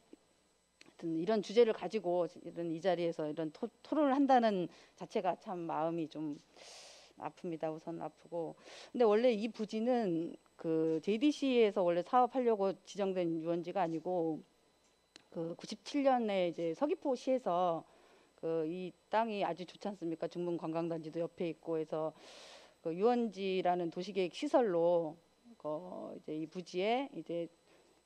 하여튼 이런 주제를 가지고 이런 이 자리에서 이런 토론을 한다는 자체가 참 마음이 좀 아픕니다. 우선 아프고. 근데 원래 이 부지는 그 JDC에서 원래 사업하려고 지정된 유원지가 아니고 그 97년에 이제 서귀포시에서 그 이 땅이 아주 좋지 않습니까? 중문 관광단지도 옆에 있고 해서 그 유원지라는 도시계획 시설로 이제 이 부지에 이제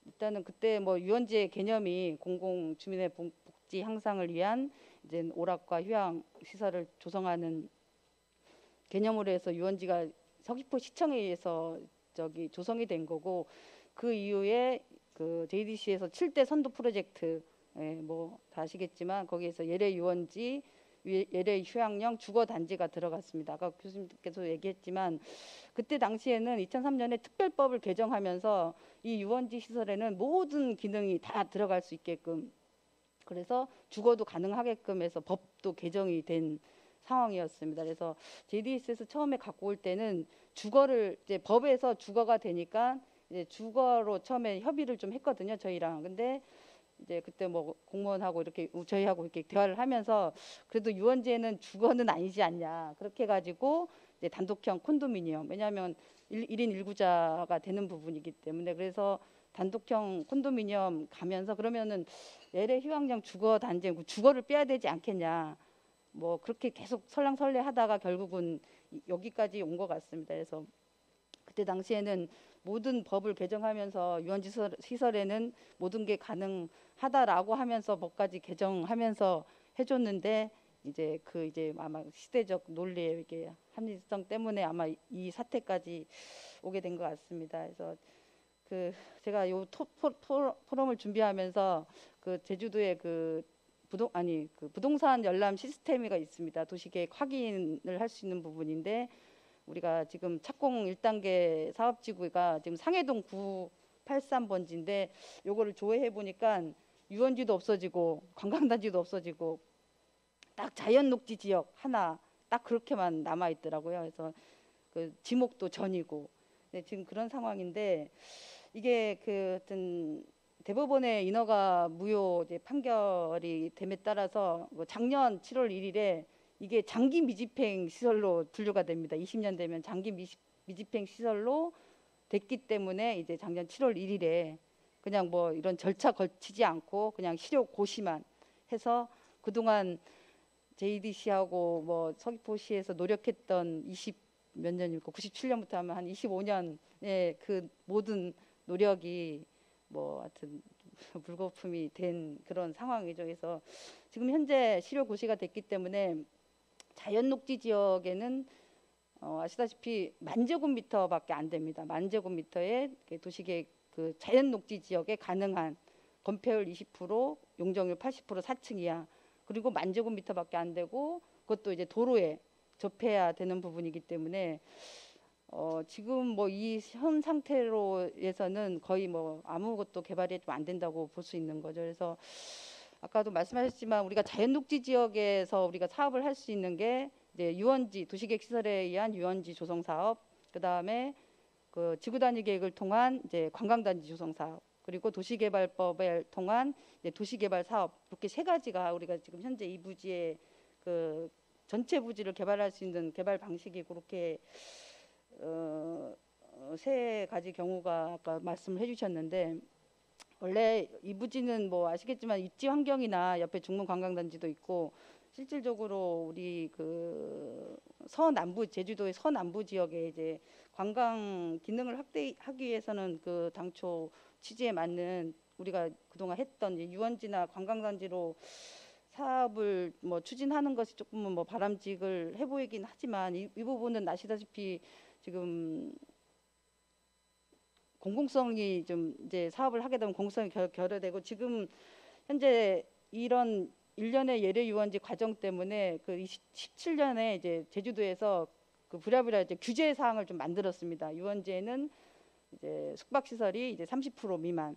일단은 그때 뭐 유원지의 개념이 공공 주민의 복지 향상을 위한 이제 오락과 휴양 시설을 조성하는 개념으로 해서 유원지가 서귀포 시청에 의해서 조성이 된 거고, 그 이후에 그 JDC에서 7대 선도 프로젝트, 뭐 다 아시겠지만 거기에서 예래 유원지, 예래 휴양형 주거 단지가 들어갔습니다. 아까 교수님께서 얘기했지만 그때 당시에는 2003년에 특별법을 개정하면서 이 유원지 시설에는 모든 기능이 다 들어갈 수 있게끔, 그래서 주거도 가능하게끔 해서 법도 개정이 된 상황이었습니다. 그래서 JDS에서 처음에 갖고 올 때는 주거를 이제 법에서 주거가 되니까 이제 주거로 처음에 협의를 좀 했거든요, 저희랑. 근데 이제 그때 뭐 공무원하고 이렇게 저희하고 이렇게 대화를 하면서 그래도 유원지에는 주거는 아니지 않냐, 그렇게 해가지고 이제 단독형 콘도미니엄, 왜냐하면 1인 1구자가 되는 부분이기 때문에, 그래서 단독형 콘도미니엄 가면서 그러면은 예래 휴양형 주거 단지 주거를 빼야 되지 않겠냐, 뭐 그렇게 계속 설랑설레 하다가 결국은 여기까지 온 것 같습니다. 그래서 그때 당시에는 모든 법을 개정하면서 유원지 시설에는 모든 게 가능하다라고 하면서 법까지 개정하면서 해줬는데, 이제 아마 시대적 논리의 이게 합리성 때문에 아마 이 사태까지 오게 된 것 같습니다. 그래서 그 제가 요 포럼을 준비하면서 그 제주도에 그 부동산 열람 시스템이가 있습니다. 도시계획 확인을 할 수 있는 부분인데, 우리가 지금 착공 1단계 사업지구가 지금 상해동 983번지인데 요거를 조회해 보니까 유원지도 없어지고 관광단지도 없어지고 딱 자연녹지 지역 하나 딱 그렇게만 남아 있더라고요. 그래서 그 지목도 전이고, 네, 지금 그런 상황인데 이게 그 어떤 대법원의 인허가 무효 이제 판결이 됨에 따라서 작년 7월 1일에 이게 장기 미집행 시설로 분류가 됩니다. 20년 되면 장기 미집행 시설로 됐기 때문에 이제 작년 7월 1일에 그냥 뭐 이런 절차 거치지 않고 그냥 실효 고시만 해서 그동안 JDC하고 뭐 서귀포시에서 노력했던 20몇 년이고 97년부터 하면 한 25년의 그 모든 노력이 뭐 하여튼 물거품이 된 그런 상황이죠. 그래서 지금 현재 실효 고시가 됐기 때문에 자연 녹지 지역에는 아시다시피 10,000제곱미터밖에 안 됩니다. 10,000제곱미터의 도시계획 그 자연 녹지 지역에 가능한 건폐율 20%, 용적률 80%, 4층 이하, 그리고 10,000제곱미터밖에 안 되고 그것도 이제 도로에 접해야 되는 부분이기 때문에 지금 뭐 이 현 상태로에서는 거의 뭐 아무것도 개발이 좀 안 된다고 볼 수 있는 거죠. 그래서 아까도 말씀하셨지만 우리가 자연녹지 지역에서 우리가 사업을 할 수 있는 게 이제 유원지 도시계획 시설에 의한 유원지 조성 사업, 그 다음에 그 지구 단위 계획을 통한 이제 관광단지 조성 사업, 그리고 도시개발법을 통한 이제 도시개발 사업, 이렇게 세 가지가 우리가 지금 현재 이 부지의 그 전체 부지를 개발할 수 있는 개발 방식이 그렇게 세 가지 경우가 아까 말씀을 해주셨는데, 원래 이 부지는 뭐 아시겠지만 입지 환경이나 옆에 중문 관광단지도 있고 실질적으로 우리 그 서남부 제주도의 서남부 지역에 이제 관광 기능을 확대하기 위해서는 그 당초 취지에 맞는 우리가 그동안 했던 이제 유원지나 관광단지로 사업을 뭐 추진하는 것이 조금은 뭐 바람직을 해 보이긴 하지만 이 부분은 아시다시피 지금 공공성이 좀 이제 사업을 하게 되면 공공성이 결여되고, 지금 현재 이런 일련의 예외 유원지 과정 때문에 그 17년에 이제 제주도에서 그 부랴부랴 이제 규제 사항을 좀 만들었습니다. 유원지에는 이제 숙박 시설이 이제 30% 미만,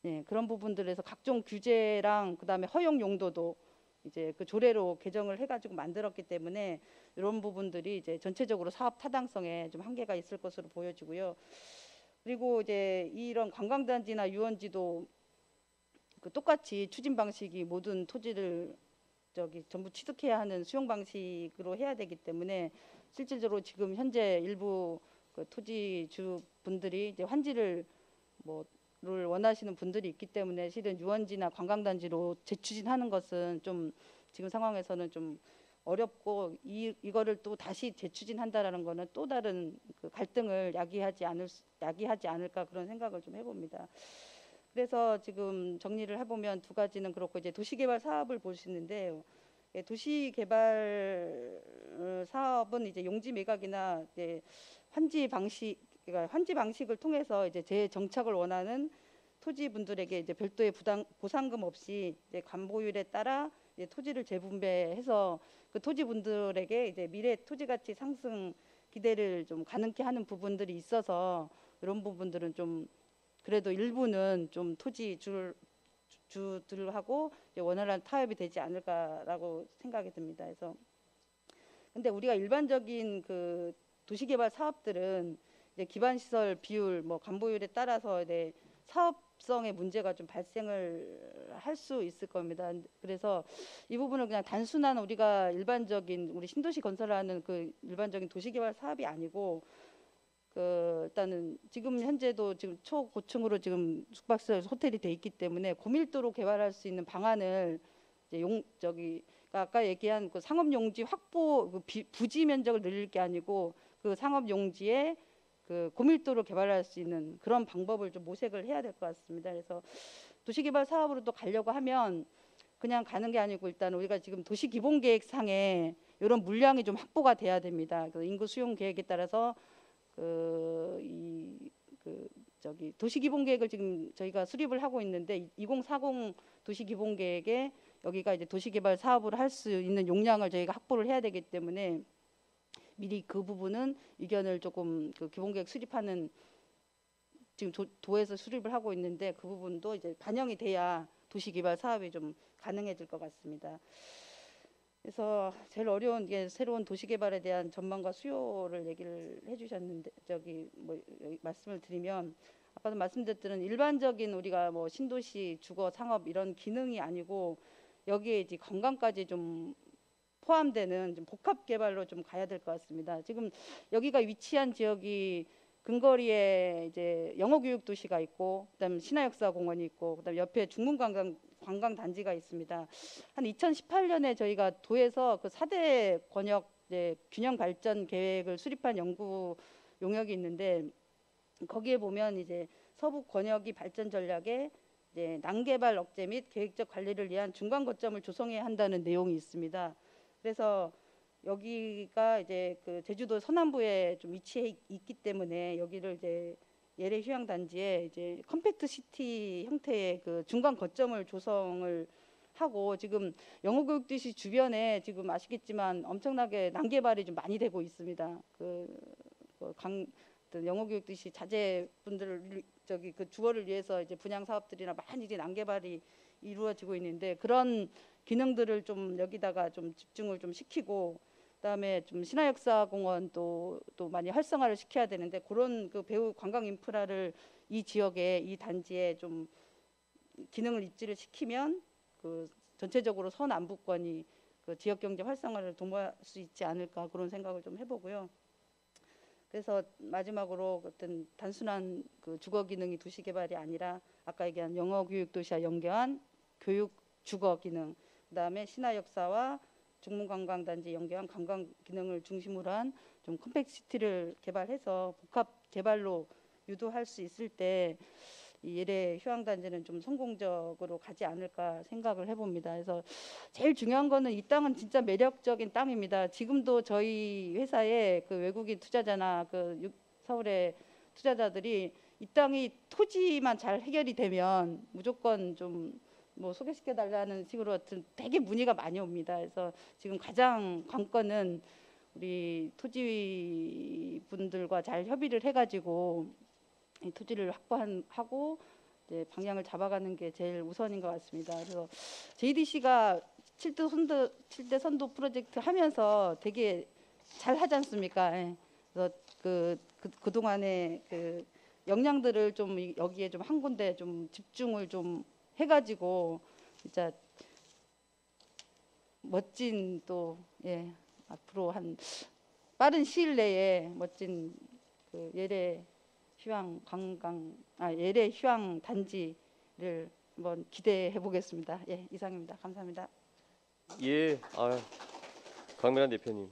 예, 그런 부분들에서 각종 규제랑 그다음에 허용 용도도 이제 그 조례로 개정을 해가지고 만들었기 때문에 이런 부분들이 이제 전체적으로 사업 타당성에 좀 한계가 있을 것으로 보여지고요. 그리고 이제 이런 관광단지나 유원지도 그 똑같이 추진 방식이 모든 토지를 전부 취득해야 하는 수용 방식으로 해야 되기 때문에 실질적으로 지금 현재 일부 그 토지주 분들이 이제 환지를 를 원하시는 분들이 있기 때문에 실은 유원지나 관광단지로 재추진하는 것은 좀 지금 상황에서는 좀 어렵고, 이거를 또 다시 재추진한다라는 거는 또 다른 그 갈등을 야기하지 않을까 그런 생각을 좀 해봅니다. 그래서 지금 정리를 해보면 두 가지는 그렇고, 이제 도시개발 사업을 보시는데, 도시개발 사업은 이제 용지 매각이나 이제 환지 방식을 통해서 이제 재정착을 원하는 토지분들에게 이제 별도의 보상금 없이 이제 관보율에 따라 이제 토지를 재분배해서 그 토지분들에게 이제 미래 토지가치 상승 기대를 좀 가능케 하는 부분들이 있어서 이런 부분들은 좀 그래도 일부는 좀 주들하고 원활한 타협이 되지 않을까라고 생각이 듭니다. 그래서 근데 우리가 일반적인 그 도시개발 사업들은 이제 기반시설 비율, 뭐 관보율에 따라서 이제 사업성의 문제가 좀 발생을 할 수 있을 겁니다. 그래서 이 부분은 그냥 단순한 우리가 일반적인 우리 신도시 건설하는 그 일반적인 도시개발 사업이 아니고, 그 일단은 지금 현재도 지금 초고층으로 지금 숙박시설 호텔이 돼 있기 때문에 고밀도로 개발할 수 있는 방안을 이제 아까 얘기한 그 상업용지 확보 그 부지 면적을 늘릴 게 아니고 그 상업용지에 그 고밀도로 개발할 수 있는 그런 방법을 좀 모색을 해야 될 것 같습니다. 그래서 도시개발 사업으로 또 가려고 하면 그냥 가는 게 아니고 일단 우리가 지금 도시기본계획상에 이런 물량이 좀 확보가 돼야 됩니다. 그 인구 수용 계획에 따라서 도시기본계획을 지금 저희가 수립을 하고 있는데 2040 도시기본계획에 여기가 이제 도시개발 사업을 할 수 있는 용량을 저희가 확보를 해야 되기 때문에 미리 그 부분은 의견을 조금 그 기본계획 수립하는 지금 도에서 수립을 하고 있는데 그 부분도 이제 반영이 돼야 도시개발 사업이 좀 가능해질 것 같습니다. 그래서 제일 어려운 게 새로운 도시개발에 대한 전망과 수요를 얘기를 해주셨는데 말씀을 드리면 아까도 말씀드렸던 일반적인 우리가 뭐 신도시 주거 상업 이런 기능이 아니고 여기에 이제 관광까지 좀 포함되는 좀 복합 개발로 좀 가야 될 것 같습니다. 지금 여기가 위치한 지역이 근거리에 이제 영어교육 도시가 있고, 그다음 신화역사공원이 있고, 그다음 옆에 중문 관광 단지가 있습니다. 한 2018년에 저희가 도에서 그 4대 권역 이제 균형 발전 계획을 수립한 연구 용역이 있는데 거기에 보면 이제 서부 권역이 발전 전략에 이제 난개발 억제 및 계획적 관리를 위한 중간 거점을 조성해야 한다는 내용이 있습니다. 그래서 여기가 이제 그 제주도 서남부에 좀 위치해 있기 때문에 여기를 이제 예래 휴양 단지에 이제 컴팩트 시티 형태의 그 중간 거점을 조성을 하고, 지금 영어교육도시 주변에 지금 아시겠지만 엄청나게 난개발이 좀 많이 되고 있습니다. 영어교육도시 자제분들 저기 그 주거를 위해서 이제 분양 사업들이나 많이 이제 난개발이 이루어지고 있는데, 그런 기능들을 좀 여기다가 좀 집중을 좀 시키고, 그다음에 좀 신화역사공원도 또 많이 활성화를 시켜야 되는데, 그런 그 배후 관광 인프라를 이 지역에 이 단지에 좀 기능을 입지를 시키면 그 전체적으로 서남부권이 그 지역 경제 활성화를 도모할 수 있지 않을까, 그런 생각을 좀 해보고요. 그래서 마지막으로 어떤 단순한 그 주거 기능이 도시 개발이 아니라 아까 얘기한 영어 교육 도시와 연계한 교육 주거 기능, 그다음에 신화 역사와 중문관광단지 연계한 관광 기능을 중심으로 한 좀 컴팩시티를 개발해서 복합 개발로 유도할 수 있을 때 이 예래 휴양단지는 좀 성공적으로 가지 않을까 생각을 해봅니다. 그래서 제일 중요한 거는 이 땅은 진짜 매력적인 땅입니다. 지금도 저희 회사에 그 외국인 투자자나 그 서울의 투자자들이 이 땅이 토지만 잘 해결이 되면 무조건 좀 뭐 소개시켜 달라는 식으로 되게 문의가 많이 옵니다. 그래서 지금 가장 관건은 우리 토지 분들과 잘 협의를 해가지고 이 토지를 확보하고 이제 방향을 잡아가는 게 제일 우선인 것 같습니다. 그래서 JDC가 7대 선도 프로젝트 하면서 되게 잘 하지 않습니까? 예. 그래서 그동안에 그 역량들을 좀 여기에 좀 한 군데 좀 집중을 좀 해가지고 진짜 멋진 또 앞으로 한 빠른 시일 내에 멋진 그 예래 휴양 단지를 한번 기대해 보겠습니다. 예, 이상입니다. 감사합니다. 예, 강미란 대표님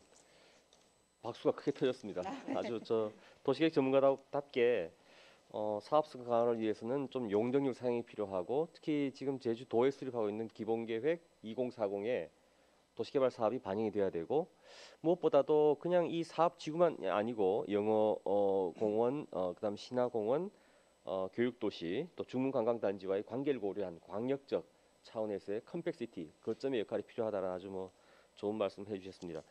박수가 크게 터졌습니다. 아주 도시계획 전문가답게 사업성 강화를 위해서는 좀 용적률 상향이 필요하고, 특히 지금 제주도에 수립하고 있는 기본계획 2040에 도시개발 사업이 반영이 돼야 되고, 무엇보다도 그냥 이 사업 지구만 아니고 영어 공원, 그다음 신화공원, 교육도시, 또 중문관광단지와의 관계를 고려한 광역적 차원에서의 컴팩시티 거점의 역할이 필요하다는 아주 좋은 말씀 해주셨습니다.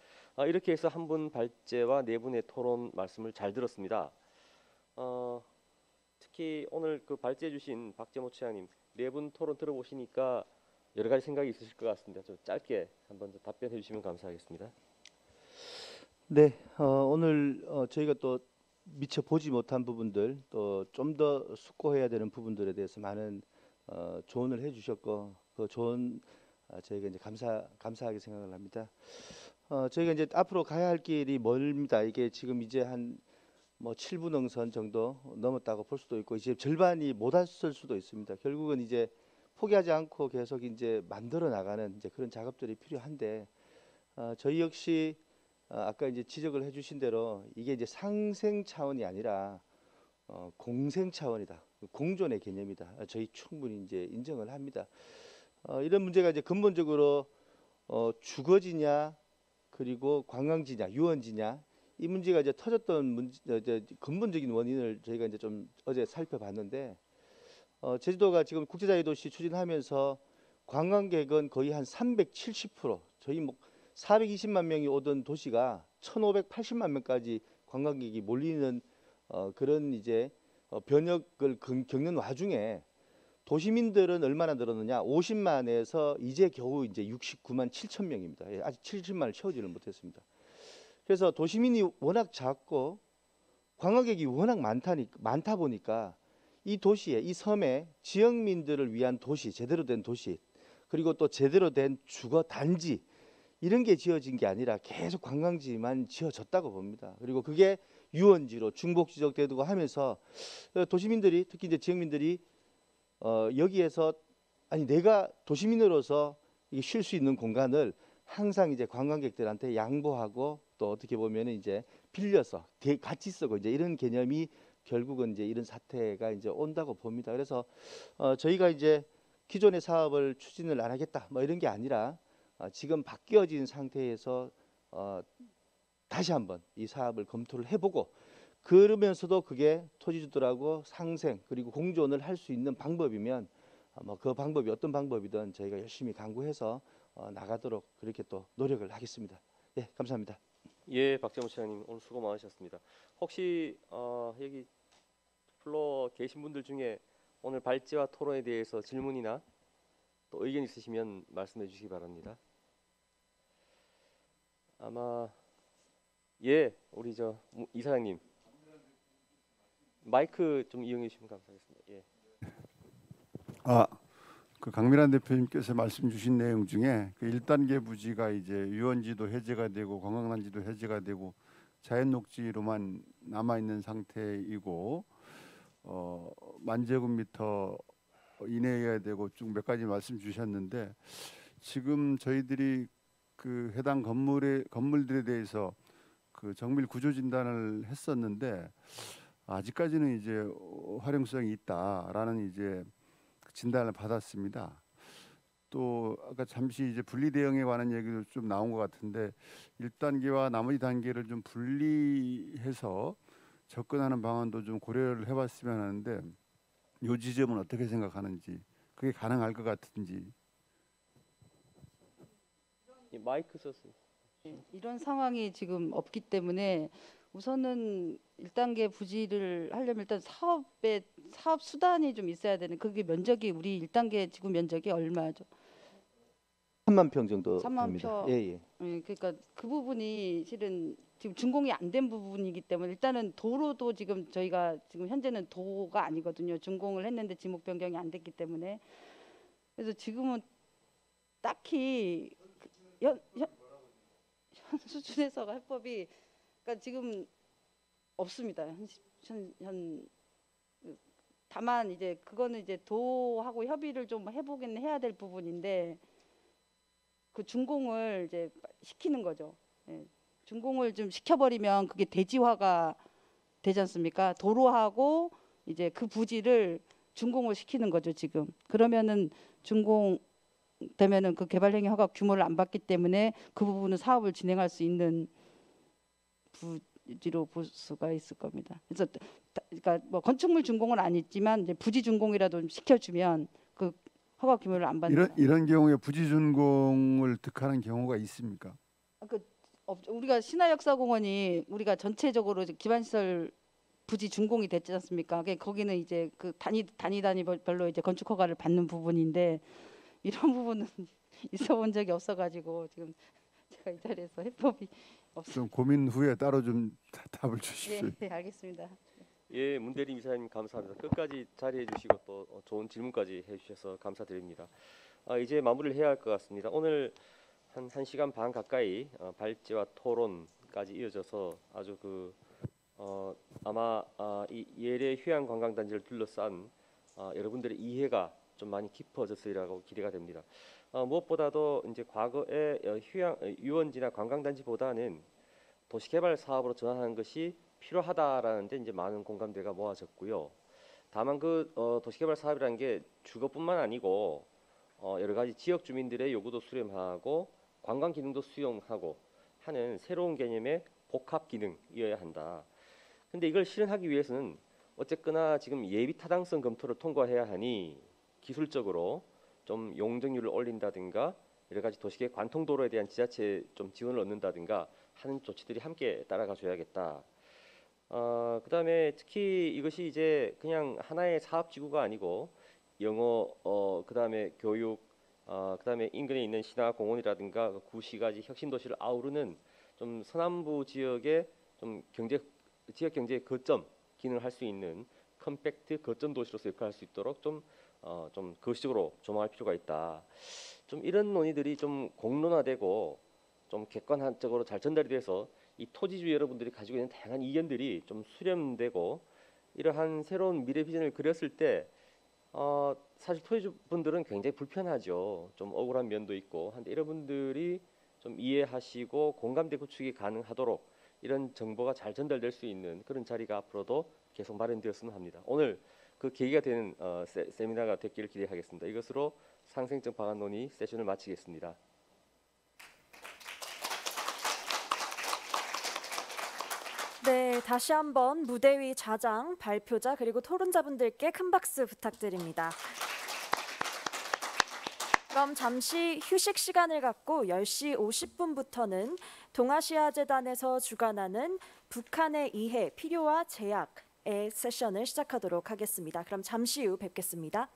이렇게 해서 한 분 발제와 네 분의 토론 말씀을 잘 들었습니다. 특히 오늘 그 발제해 주신 박재모 차장님 네 분 토론 들어보시니까 여러 가지 생각이 있으실 것 같습니다. 좀 짧게 한번 답변해 주시면 감사하겠습니다. 네, 오늘 저희가 또 미처 보지 못한 부분들, 또 좀 더 숙고해야 되는 부분들에 대해서 많은 조언을 해주셨고, 그 조언 저희가 이제 감사하게 생각을 합니다. 저희가 이제 앞으로 가야 할 길이 멀습니다. 이게 지금 이제 한 7분 능선 정도 넘었다고 볼 수도 있고, 이제 절반이 못 왔을 수도 있습니다. 결국은 이제 포기하지 않고 계속 이제 만들어 나가는 이제 그런 작업들이 필요한데, 저희 역시 아까 이제 지적을 해주신 대로 이게 이제 상생 차원이 아니라 공생 차원이다, 공존의 개념이다. 저희 충분히 이제 인정을 합니다. 이런 문제가 이제 근본적으로 주거지냐 그리고 관광지냐 유원지냐, 이 문제가 이제 터졌던 근본적인 원인을 저희가 이제 좀 어제 살펴봤는데, 제주도가 지금 국제자유도시 추진하면서 관광객은 거의 한 370%, 저희 420만 명이 오던 도시가 1,580만 명까지 관광객이 몰리는 그런 이제 변혁을 겪는 와중에 도시민들은 얼마나 늘었느냐? 50만에서 이제 겨우 이제 69만 7천 명입니다. 아직 70만을 채우지를 못했습니다. 그래서 도시민이 워낙 작고 관광객이 워낙 많다 보니까 이 도시에, 이 섬에 지역민들을 위한 도시, 제대로 된 도시, 그리고 또 제대로 된 주거 단지, 이런 게 지어진 게 아니라 계속 관광지만 지어졌다고 봅니다. 그리고 그게 유원지로 중복 지적되고 하면서 도시민들이, 특히 이제 지역민들이 여기에서 내가 도시민으로서 쉴 수 있는 공간을 항상 이제 관광객들한테 양보하고, 또 어떻게 보면 이제 빌려서 같이 쓰고 이제 이런 개념이 결국은 이제 이런 사태가 이제 온다고 봅니다. 그래서 저희가 이제 기존의 사업을 추진을 안 하겠다 뭐 이런 게 아니라 지금 바뀌어진 상태에서 다시 한번 이 사업을 검토를 해보고 그러면서도 그게 토지주들하고 상생 그리고 공존을 할 수 있는 방법이면 뭐 그 방법이 어떤 방법이든 저희가 열심히 강구해서 나가도록 그렇게 또 노력을 하겠습니다. 예, 감사합니다. 예, 박재무 시장님 오늘 수고 많으셨습니다. 혹시 여기 플로어 계신 분들 중에 오늘 발제와 토론에 대해서 질문이나 또 의견 있으시면 말씀해 주시기 바랍니다. 아마 예, 우리 저 이사장님 마이크 좀 이용해 주시면 감사하겠습니다. 예. 그 강미란 대표님께서 말씀 주신 내용 중에 그 1단계 부지가 이제 유원지도 해제가 되고 관광단지도 해제가 되고 자연녹지로만 남아 있는 상태이고 만제곱미터 이내여야 되고 쭉 몇 가지 말씀 주셨는데 지금 저희들이 그 해당 건물들에 대해서 그 정밀 구조 진단을 했었는데 아직까지는 이제 활용성이 있다라는 이제 진단을 받았습니다. 또 아까 잠시 이제 분리 대응에 관한 얘기도 좀 나온 것 같은데 1단계와 나머지 단계를 좀 분리해서 접근하는 방안도 좀 고려를 해봤으면 하는데 이 지점은 어떻게 생각하는지 그게 가능할 것 같은지. 이 마이크 썼어요. 이런 상황이 지금 없기 때문에 우선은 1단계 부지를 하려면 일단 사업 수단이 좀 있어야 되는 그게 면적이 우리 1단계 지구 면적이 얼마죠? 3만 평 정도 3만 됩니다. 평. 예. 그러니까 그 부분이 실은 지금 준공이 안 된 부분이기 때문에 일단은 도로도 지금 저희가 지금 현재는 도가 아니거든요. 준공을 했는데 지목 변경이 안 됐기 때문에 그래서 지금은 딱히 현 수준에서가 해법이 그러니까 지금 없습니다. 다만 이제 그거는 이제 도하고 협의를 좀 해보긴 해야 될 부분인데 그 준공을 이제 시키는 거죠. 예. 준공을 좀 시켜버리면 그게 대지화가 되지 않습니까? 도로하고 이제 그 부지를 준공을 시키는 거죠 지금. 그러면은 준공 되면은 그 개발행위 허가 규모를 안 받기 때문에 그 부분은 사업을 진행할 수 있는 부지로 볼 수가 있을 겁니다. 그래서 그러니까 뭐 건축물 준공은 아니지만 이제 부지 준공이라도 좀 시켜주면 그 허가 규모를 안 받는 이런 경우에 부지 준공을 득하는 경우가 있습니까? 우리가 신화역사공원이 우리가 전체적으로 기반시설 부지 준공이 됐지 않습니까? 거기는 이제 그 단위별로 이제 건축 허가를 받는 부분인데 이런 부분은 있어본 적이 없어가지고 지금 제가 이 자리에서 해법이 없어요. 좀 고민 후에 따로 좀 답을 주십시오. 네, 알겠습니다. 예, 문대림 이사님 감사합니다. 끝까지 자리해 주시고 또 좋은 질문까지 해주셔서 감사드립니다. 이제 마무리를 해야 할 것 같습니다. 오늘 한 1시간 반 가까이 발제와 토론까지 이어져서 아주 아마 이 예래 휴양 관광단지를 둘러싼 여러분들의 이해가 좀 많이 깊어졌으리라고 기대가 됩니다. 무엇보다도 이제 과거의 유원지나 관광단지보다는 도시개발 사업으로 전환하는 것이 필요하다라는 데 이제 많은 공감대가 모아졌고요. 다만 도시개발 사업이라는 게 주거뿐만 아니고 여러 가지 지역 주민들의 요구도 수렴하고 관광 기능도 수용하고 하는 새로운 개념의 복합 기능이어야 한다. 근데 이걸 실현하기 위해서는 어쨌거나 지금 예비 타당성 검토를 통과해야 하니 기술적으로 좀 용적률을 올린다든가 여러 가지 도시계획 관통도로에 대한 지자체 좀 지원을 얻는다든가 하는 조치들이 함께 따라가 줘야겠다. 그다음에 특히 이것이 이제 그냥 하나의 사업지구가 아니고 영어, 그다음에 교육, 그다음에 인근에 있는 신화공원이라든가 구시가지 혁신도시를 아우르는 좀 서남부 지역의 좀 지역 경제의 거점 기능을 할 수 있는 컴팩트 거점 도시로서 역할할 수 있도록 좀 거시적으로 조망할 필요가 있다. 좀 이런 논의들이 좀 공론화되고 좀 객관적으로 잘 전달이 돼서 이 토지주 여러분들이 가지고 있는 다양한 이견들이 좀 수렴되고 이러한 새로운 미래 비전을 그렸을 때 사실 토지주분들은 굉장히 불편하죠. 좀 억울한 면도 있고 한데 여러분들이 좀 이해하시고 공감대 구축이 가능하도록 이런 정보가 잘 전달될 수 있는 그런 자리가 앞으로도 계속 마련되었으면 합니다. 오늘 그 계기가 되는 세미나가 됐기를 기대하겠습니다. 이것으로 상생적 방안 논의 세션을 마치겠습니다. 네, 다시 한번 무대 위 자장, 발표자 그리고 토론자분들께 큰 박수 부탁드립니다. 그럼 잠시 휴식 시간을 갖고 10시 50분부터는 동아시아재단에서 주관하는 북한의 이해, 필요와 제약의 세션을 시작하도록 하겠습니다. 그럼 잠시 후 뵙겠습니다.